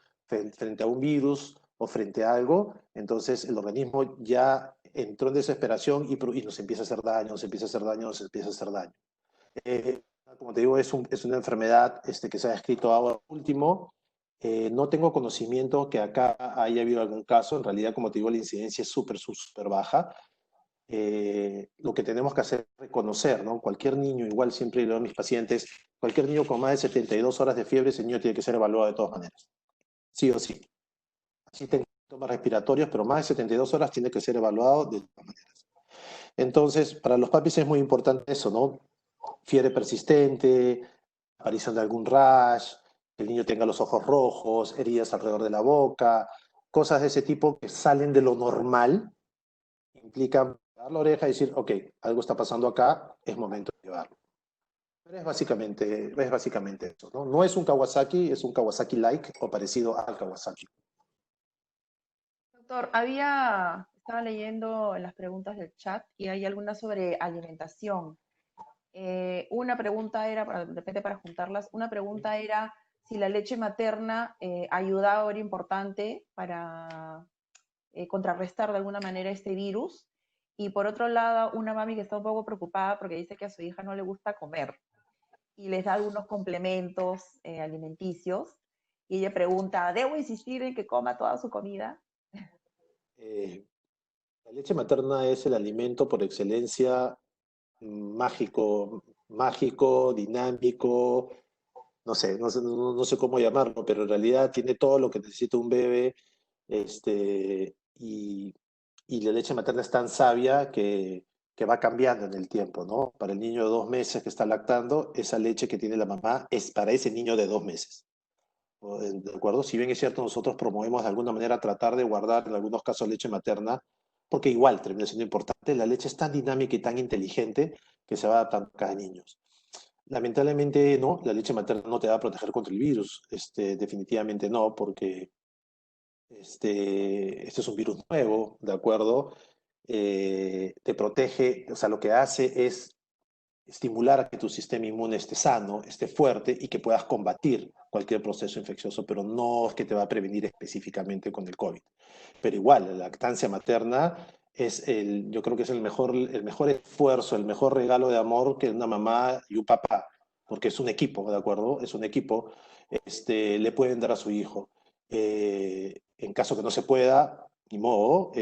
Speaker 1: virus o frente a algo. Entonces, el organismo ya entró en desesperación y nos empieza a hacer daño, nos empieza a hacer daño, nos empieza a hacer daño. Como te digo, es una enfermedad que se ha descrito ahora último. No tengo conocimiento que acá haya habido algún caso. En realidad, como te digo, la incidencia es súper, súper baja. Lo que tenemos que hacer es reconocer, ¿no? Cualquier niño, igual siempre le digo a mis pacientes, cualquier niño con más de 72 horas de fiebre, ese niño tiene que ser evaluado de todas maneras. Sí o sí. Así tenga síntomas respiratorios, pero más de 72 horas tiene que ser evaluado de todas maneras. Entonces, para los papis es muy importante eso, ¿no? Fiebre persistente, aparición de algún rash, que el niño tenga los ojos rojos, heridas alrededor de la boca, cosas de ese tipo que salen de lo normal, implican dar la oreja y decir, ok, algo está pasando acá, es momento de llevarlo. Pero es básicamente eso, ¿no? No es un Kawasaki, es un Kawasaki-like o parecido al Kawasaki.
Speaker 3: Doctor, estaba leyendo en las preguntas del chat y hay algunas sobre alimentación. Una pregunta era, de repente para juntarlas, una pregunta era si la leche materna ayudaba o era importante para contrarrestar de alguna manera este virus. Y por otro lado, una mami que está un poco preocupada porque dice que a su hija no le gusta comer y les da algunos complementos alimenticios. Y ella pregunta, ¿debo insistir en que coma toda su comida?
Speaker 1: Eh, la leche materna es el alimento por excelencia mágico, dinámico, no sé cómo llamarlo, pero en realidad tiene todo lo que necesita un bebé, y, y la leche materna es tan sabia que va cambiando en el tiempo, ¿no? Para el niño de 2 meses que está lactando, esa leche que tiene la mamá es para ese niño de 2 meses. ¿De acuerdo? Si bien es cierto, nosotros promovemos de alguna manera tratar de guardar en algunos casos leche materna, porque igual termina siendo importante, la leche es tan dinámica y tan inteligente que se va adaptando a cada niño. Lamentablemente no, la leche materna no te va a proteger contra el virus, definitivamente no, porque este es un virus nuevo, ¿de acuerdo? Te protege, o sea, lo que hace es estimular a que tu sistema inmune esté sano, esté fuerte y que puedas combatir cualquier proceso infeccioso, pero no es que te va a prevenir específicamente con el COVID. Pero igual, la lactancia materna yo creo que es el mejor esfuerzo, el mejor regalo de amor que una mamá y un papá, porque es un equipo, ¿de acuerdo? Es un equipo, le pueden dar a su hijo. En caso que no se pueda, ni modo,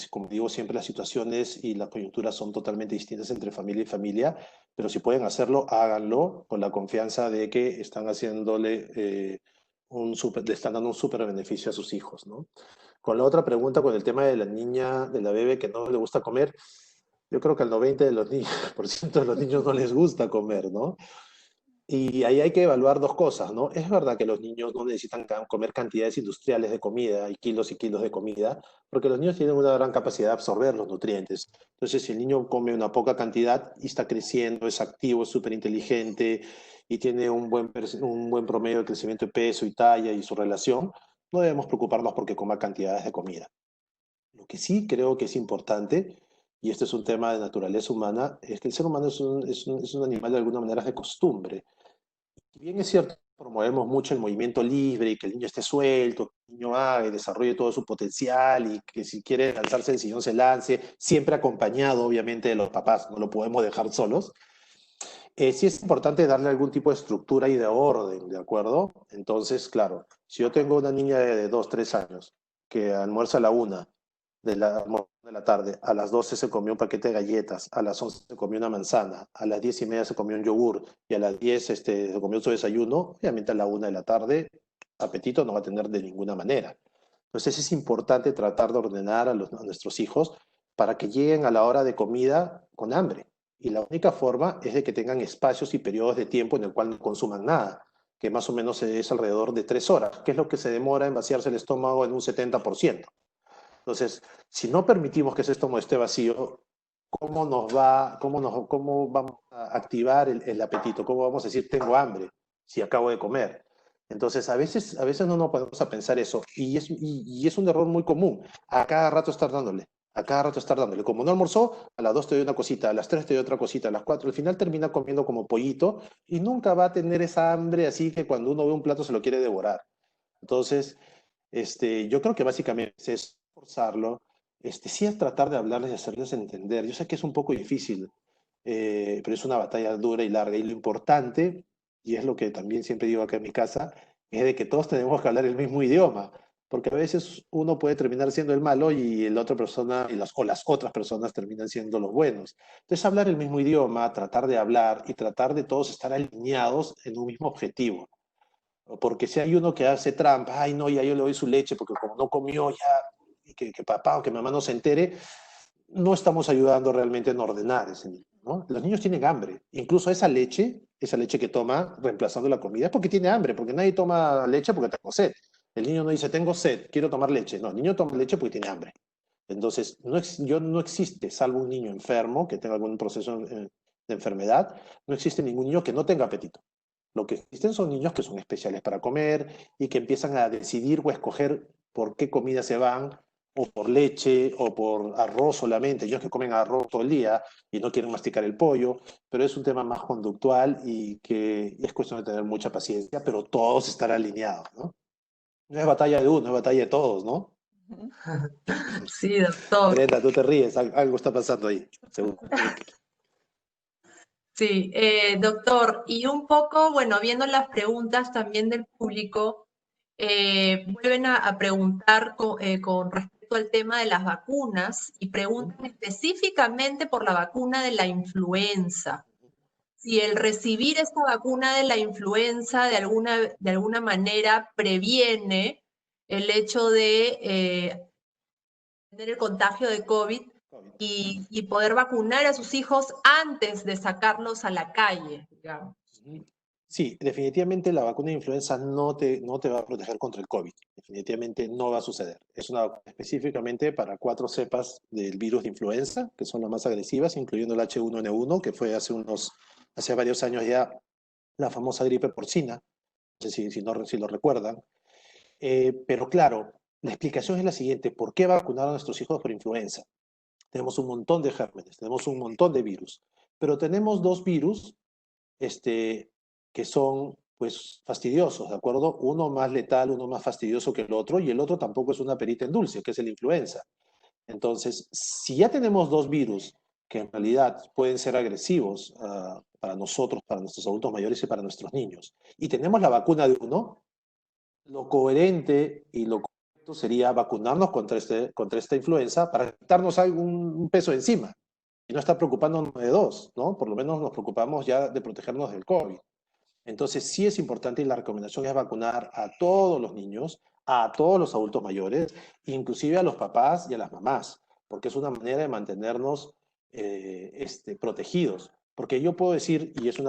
Speaker 1: como digo, siempre las situaciones y las coyunturas son totalmente distintas entre familia y familia, pero si pueden hacerlo, háganlo con la confianza de que están haciéndole le están dando un súper beneficio a sus hijos, ¿no? Con la otra pregunta, con el tema de la niña, de la bebé que no le gusta comer, yo creo que al 90 de los niños, por ciento de los niños no les gusta comer, ¿no? Y ahí hay que evaluar dos cosas, ¿no? Es verdad que los niños no necesitan comer cantidades industriales de comida y kilos de comida, porque los niños tienen una gran capacidad de absorber los nutrientes. Entonces, si el niño come una poca cantidad y está creciendo, es activo, es súper inteligente y tiene un buen promedio de crecimiento de peso y talla y su relación, no debemos preocuparnos porque coma cantidades de comida. Lo que sí creo que es importante, y este es un tema de naturaleza humana, es que el ser humano es un animal de alguna manera de costumbre. Si bien es cierto, promovemos mucho el movimiento libre y que el niño esté suelto, que el niño haga y desarrolle todo su potencial y que si quiere lanzarse el sillón se lance, siempre acompañado obviamente de los papás, no lo podemos dejar solos. Sí es importante darle algún tipo de estructura y de orden, ¿de acuerdo? Entonces, claro, si yo tengo una niña de 2, 3 años que almuerza a la 1 de la tarde, a las 12 se comió un paquete de galletas, a las 11 se comió una manzana, a las 10:30 se comió un yogur y a las 10 se comió su desayuno, obviamente a la 1 de la tarde apetito no va a tener de ninguna manera. Entonces es importante tratar de ordenar a nuestros hijos para que lleguen a la hora de comida con hambre. Y la única forma es de que tengan espacios y periodos de tiempo en el cual no consuman nada, que más o menos es alrededor de 3 horas, que es lo que se demora en vaciarse el estómago en un 70%. Entonces, si no permitimos que ese estómago esté vacío, cómo vamos a activar el apetito? ¿Cómo vamos a decir tengo hambre si acabo de comer? Entonces, a veces no nos podemos a pensar eso y es un error muy común. A cada rato estar dándole, a cada rato estar dándole. Como no almorzó, a las 2 te doy una cosita, a las 3 te doy otra cosita, a las 4, al final termina comiendo como pollito y nunca va a tener esa hambre así que cuando uno ve un plato se lo quiere devorar. Entonces, yo creo que básicamente es forzarlo, sí es tratar de hablarles y hacerles entender. Yo sé que es un poco difícil, pero es una batalla dura y larga. Y lo importante, y es lo que también siempre digo acá en mi casa, es de que todos tenemos que hablar el mismo idioma, porque a veces uno puede terminar siendo el malo y la otra persona, o las otras personas terminan siendo los buenos. Entonces, hablar el mismo idioma, tratar de hablar y tratar de todos estar alineados en un mismo objetivo. Porque si hay uno que hace trampa, ay no, ya yo le doy su leche porque como no comió ya, y que papá o que mamá no se entere, no estamos ayudando realmente en ordenar ese niño, ¿no? Los niños tienen hambre, incluso esa leche que toma reemplazando la comida, es porque tiene hambre, porque nadie toma leche porque tengo sed. El niño no dice, tengo sed, quiero tomar leche. No, el niño toma leche porque tiene hambre. Entonces, no existe, salvo un niño enfermo que tenga algún proceso de enfermedad, no existe ningún niño que no tenga apetito. Lo que existen son niños que son especiales para comer y que empiezan a decidir o a escoger por qué comida se van, o por leche, o por arroz solamente. Ellos que comen arroz todo el día y no quieren masticar el pollo, pero es un tema más conductual y que es cuestión de tener mucha paciencia, pero todos estar alineados, ¿no? No es batalla de uno, es batalla de todos, ¿no?
Speaker 4: Sí, doctor.
Speaker 1: Brenda, tú te ríes, algo está pasando ahí, seguro.
Speaker 4: Sí, doctor, y un poco, bueno, viendo las preguntas también del público, vuelven a preguntar con respecto al tema de las vacunas y preguntan específicamente por la vacuna de la influenza. Si el recibir esta vacuna de la influenza de alguna manera previene el hecho de tener el contagio de COVID y poder vacunar a sus hijos antes de sacarlos a la calle, digamos.
Speaker 1: Sí, definitivamente la vacuna de influenza no te va a proteger contra el COVID. Definitivamente no va a suceder. Es una vacuna específicamente para 4 cepas del virus de influenza, que son las más agresivas, incluyendo el H1N1, que fue hace varios años ya la famosa gripe porcina. No sé si lo recuerdan. Pero claro, la explicación es la siguiente. ¿Por qué vacunar a nuestros hijos por influenza? Tenemos un montón de gérmenes, tenemos un montón de virus, pero tenemos 2 virus que son pues fastidiosos, ¿de acuerdo? Uno más letal, uno más fastidioso que el otro, y el otro tampoco es una perita en dulce, que es el influenza. Entonces, si ya tenemos 2 virus que en realidad pueden ser agresivos para nosotros, para nuestros adultos mayores y para nuestros niños, y tenemos la vacuna de uno, lo coherente y lo correcto sería vacunarnos contra esta influenza para quitarnos un peso encima y no estar preocupándonos de 2, ¿no? Por lo menos nos preocupamos ya de protegernos del COVID. Entonces, sí es importante y la recomendación es vacunar a todos los niños, a todos los adultos mayores, inclusive a los papás y a las mamás, porque es una manera de mantenernos protegidos. Porque yo puedo decir, y es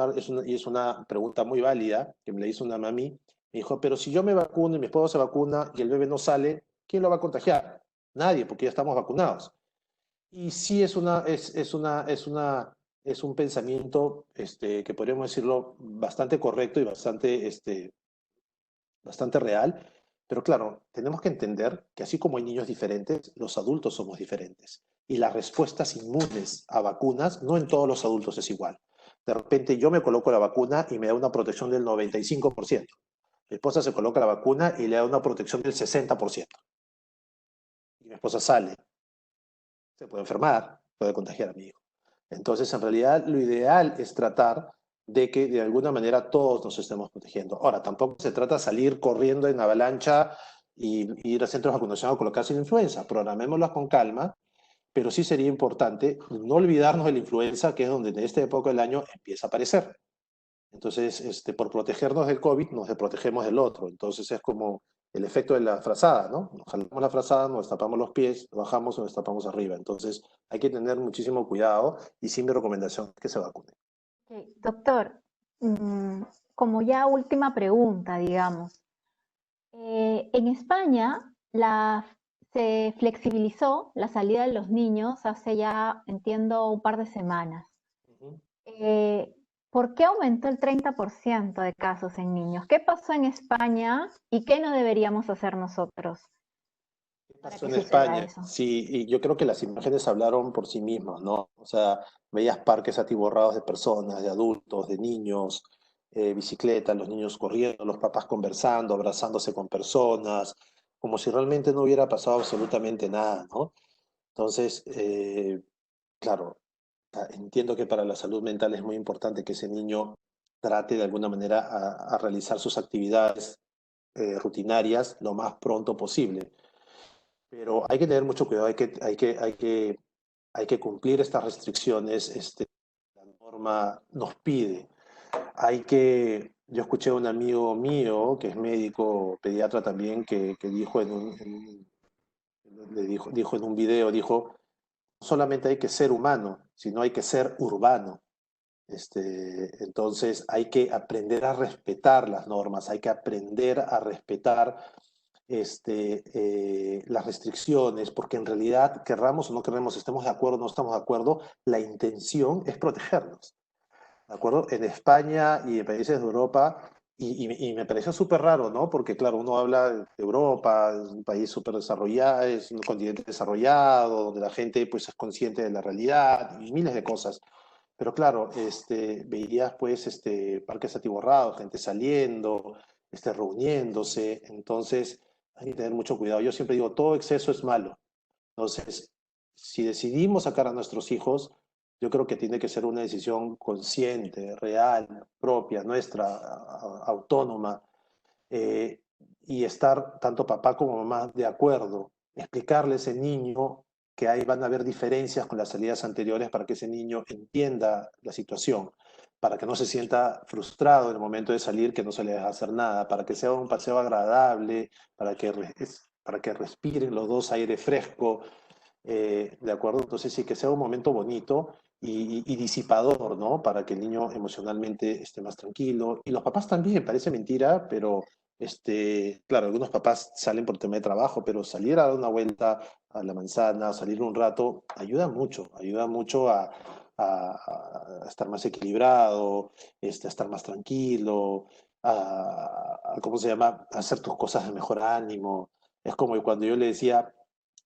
Speaker 1: una pregunta muy válida que me la hizo una mami, me dijo, pero si yo me vacuno y mi esposo se vacuna y el bebé no sale, ¿quién lo va a contagiar? Nadie, porque ya estamos vacunados. Y sí es un pensamiento que podríamos decirlo bastante correcto y bastante real, pero claro, tenemos que entender que así como hay niños diferentes, los adultos somos diferentes. Y las respuestas inmunes a vacunas, no en todos los adultos es igual. De repente yo me coloco la vacuna y me da una protección del 95%. Mi esposa se coloca la vacuna y le da una protección del 60%. Y mi esposa sale, se puede enfermar, puede contagiar a mi hijo. Entonces, en realidad, lo ideal es tratar de que de alguna manera todos nos estemos protegiendo. Ahora, tampoco se trata de salir corriendo en avalancha y ir a centros de vacunación a colocarse la influenza. Programémoslas con calma, pero sí sería importante no olvidarnos de la influenza, que es donde en esta época del año empieza a aparecer. Entonces, por protegernos del COVID, nos protegemos del otro. Entonces, es como el efecto de la frazada, ¿no? Nos jalamos la frazada, nos destapamos los pies, bajamos, nos destapamos arriba. Entonces, hay que tener muchísimo cuidado y sí mi recomendación es que se vacune.
Speaker 2: Okay. Doctor, como ya última pregunta, digamos, en España se flexibilizó la salida de los niños hace ya, entiendo, un par de semanas.
Speaker 1: Uh-huh.
Speaker 2: ¿Por qué aumentó el 30% de casos en niños? ¿Qué pasó en España y qué no deberíamos hacer nosotros?
Speaker 1: ¿Qué pasó en España? Sí, y yo creo que las imágenes hablaron por sí mismas, ¿no? O sea, veías parques atiborrados de personas, de adultos, de niños, bicicletas, los niños corriendo, los papás conversando, abrazándose con personas, como si realmente no hubiera pasado absolutamente nada, ¿no? Entonces, claro, entiendo que para la salud mental es muy importante que ese niño trate de alguna manera a realizar sus actividades rutinarias lo más pronto posible. Pero hay que tener mucho cuidado, hay que cumplir estas restricciones, la norma nos pide. Yo escuché a un amigo mío, que es médico, pediatra también, que dijo dijo en un video, dijo, no solamente hay que ser humano, sino hay que ser urbano. Entonces hay que aprender a respetar las normas, hay que aprender a respetar las restricciones, porque en realidad, querramos o no querramos, estemos de acuerdo o no estamos de acuerdo, la intención es protegernos. ¿de acuerdo? En España y en países de Europa, y me pareció súper raro, ¿no? Porque claro, uno habla de Europa, es un país súper desarrollado, es un continente desarrollado, donde la gente pues es consciente de la realidad y miles de cosas. Pero claro, veías pues parques atiborrados, gente saliendo, reuniéndose, entonces hay que tener mucho cuidado. Yo siempre digo, todo exceso es malo. Entonces, si decidimos sacar a nuestros hijos, yo creo que tiene que ser una decisión consciente, real, propia, nuestra, autónoma, eh, y estar tanto papá como mamá de acuerdo, explicarle a ese niño que ahí van a haber diferencias con las salidas anteriores para que ese niño entienda la situación, para que no se sienta frustrado en el momento de salir, que no se le deja hacer nada, para que sea un paseo agradable, para que respiren los dos aire fresco, ¿de acuerdo? Entonces sí, que sea un momento bonito y disipador, ¿no? Para que el niño emocionalmente esté más tranquilo. Y los papás también, parece mentira, pero claro, algunos papás salen por tema de trabajo, pero salir a dar una vuelta a la manzana, salir un rato, ayuda mucho a estar más equilibrado, a estar más tranquilo, ¿cómo se llama? A hacer tus cosas de mejor ánimo. Es como cuando yo le decía,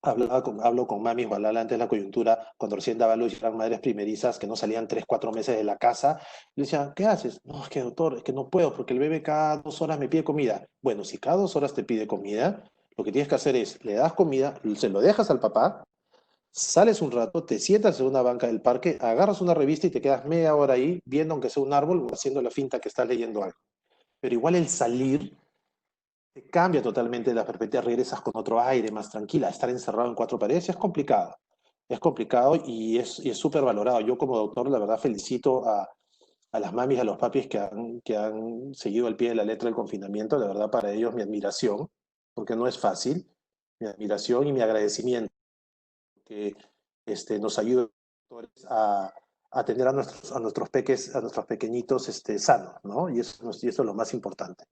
Speaker 1: hablo con mami, ojalá antes de la coyuntura, cuando recién daba luz y eran madres primerizas que no salían 3, 4 meses de la casa. Le decía, ¿qué haces? No, es que doctor, es que no puedo porque el bebé cada 2 horas me pide comida. Bueno, si cada 2 horas te pide comida, lo que tienes que hacer es, le das comida, se lo dejas al papá, sales un rato, te sientas en una banca del parque, agarras una revista y te quedas media hora ahí viendo aunque sea un árbol o haciendo la finta que estás leyendo algo. Pero igual el salir te cambia totalmente la perspectiva, regresas con otro aire, más tranquila. Estar encerrado en 4 paredes es complicado y es súper valorado. Yo como doctor, la verdad, felicito a las mamis, a los papis que han seguido al pie de la letra el confinamiento. De verdad, para ellos mi admiración, porque no es fácil, mi admiración y mi agradecimiento, que nos ayudan a tener a nuestros pequeñitos sanos, ¿no? Y eso es lo más importante.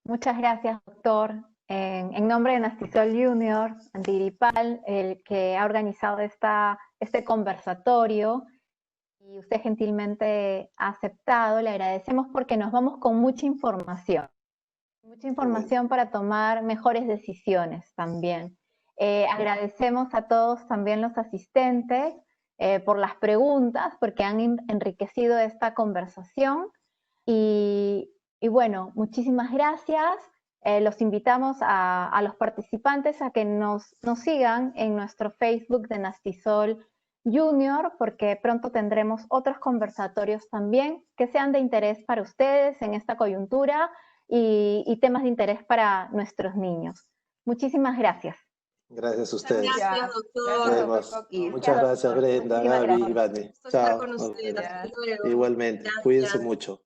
Speaker 2: Muchas gracias, doctor. En nombre de Nastisol Junior, Antigripal, el que ha organizado este conversatorio, y usted gentilmente ha aceptado, le agradecemos porque nos vamos con mucha información
Speaker 1: Bueno.
Speaker 2: para tomar mejores decisiones también. Agradecemos a todos también los asistentes por las preguntas, porque han enriquecido esta conversación. Y bueno, muchísimas gracias. Los invitamos a los participantes a que nos sigan en nuestro Facebook de Nastisol Junior, porque pronto tendremos otros conversatorios también que sean de interés para ustedes en esta coyuntura y temas de interés para nuestros niños. Muchísimas gracias.
Speaker 1: Gracias a
Speaker 4: Muchas
Speaker 1: ustedes.
Speaker 4: gracias,
Speaker 1: Nos
Speaker 4: doctor.
Speaker 1: vemos.
Speaker 3: Coquis.
Speaker 1: Muchas gracias, Brenda,
Speaker 2: Muchísimas
Speaker 1: Gaby,
Speaker 2: gracias.
Speaker 1: Vane.
Speaker 4: Gusto estar
Speaker 1: Chao.
Speaker 4: con usted. Hasta luego.
Speaker 1: Igualmente. Cuídense
Speaker 4: Gracias.
Speaker 1: mucho.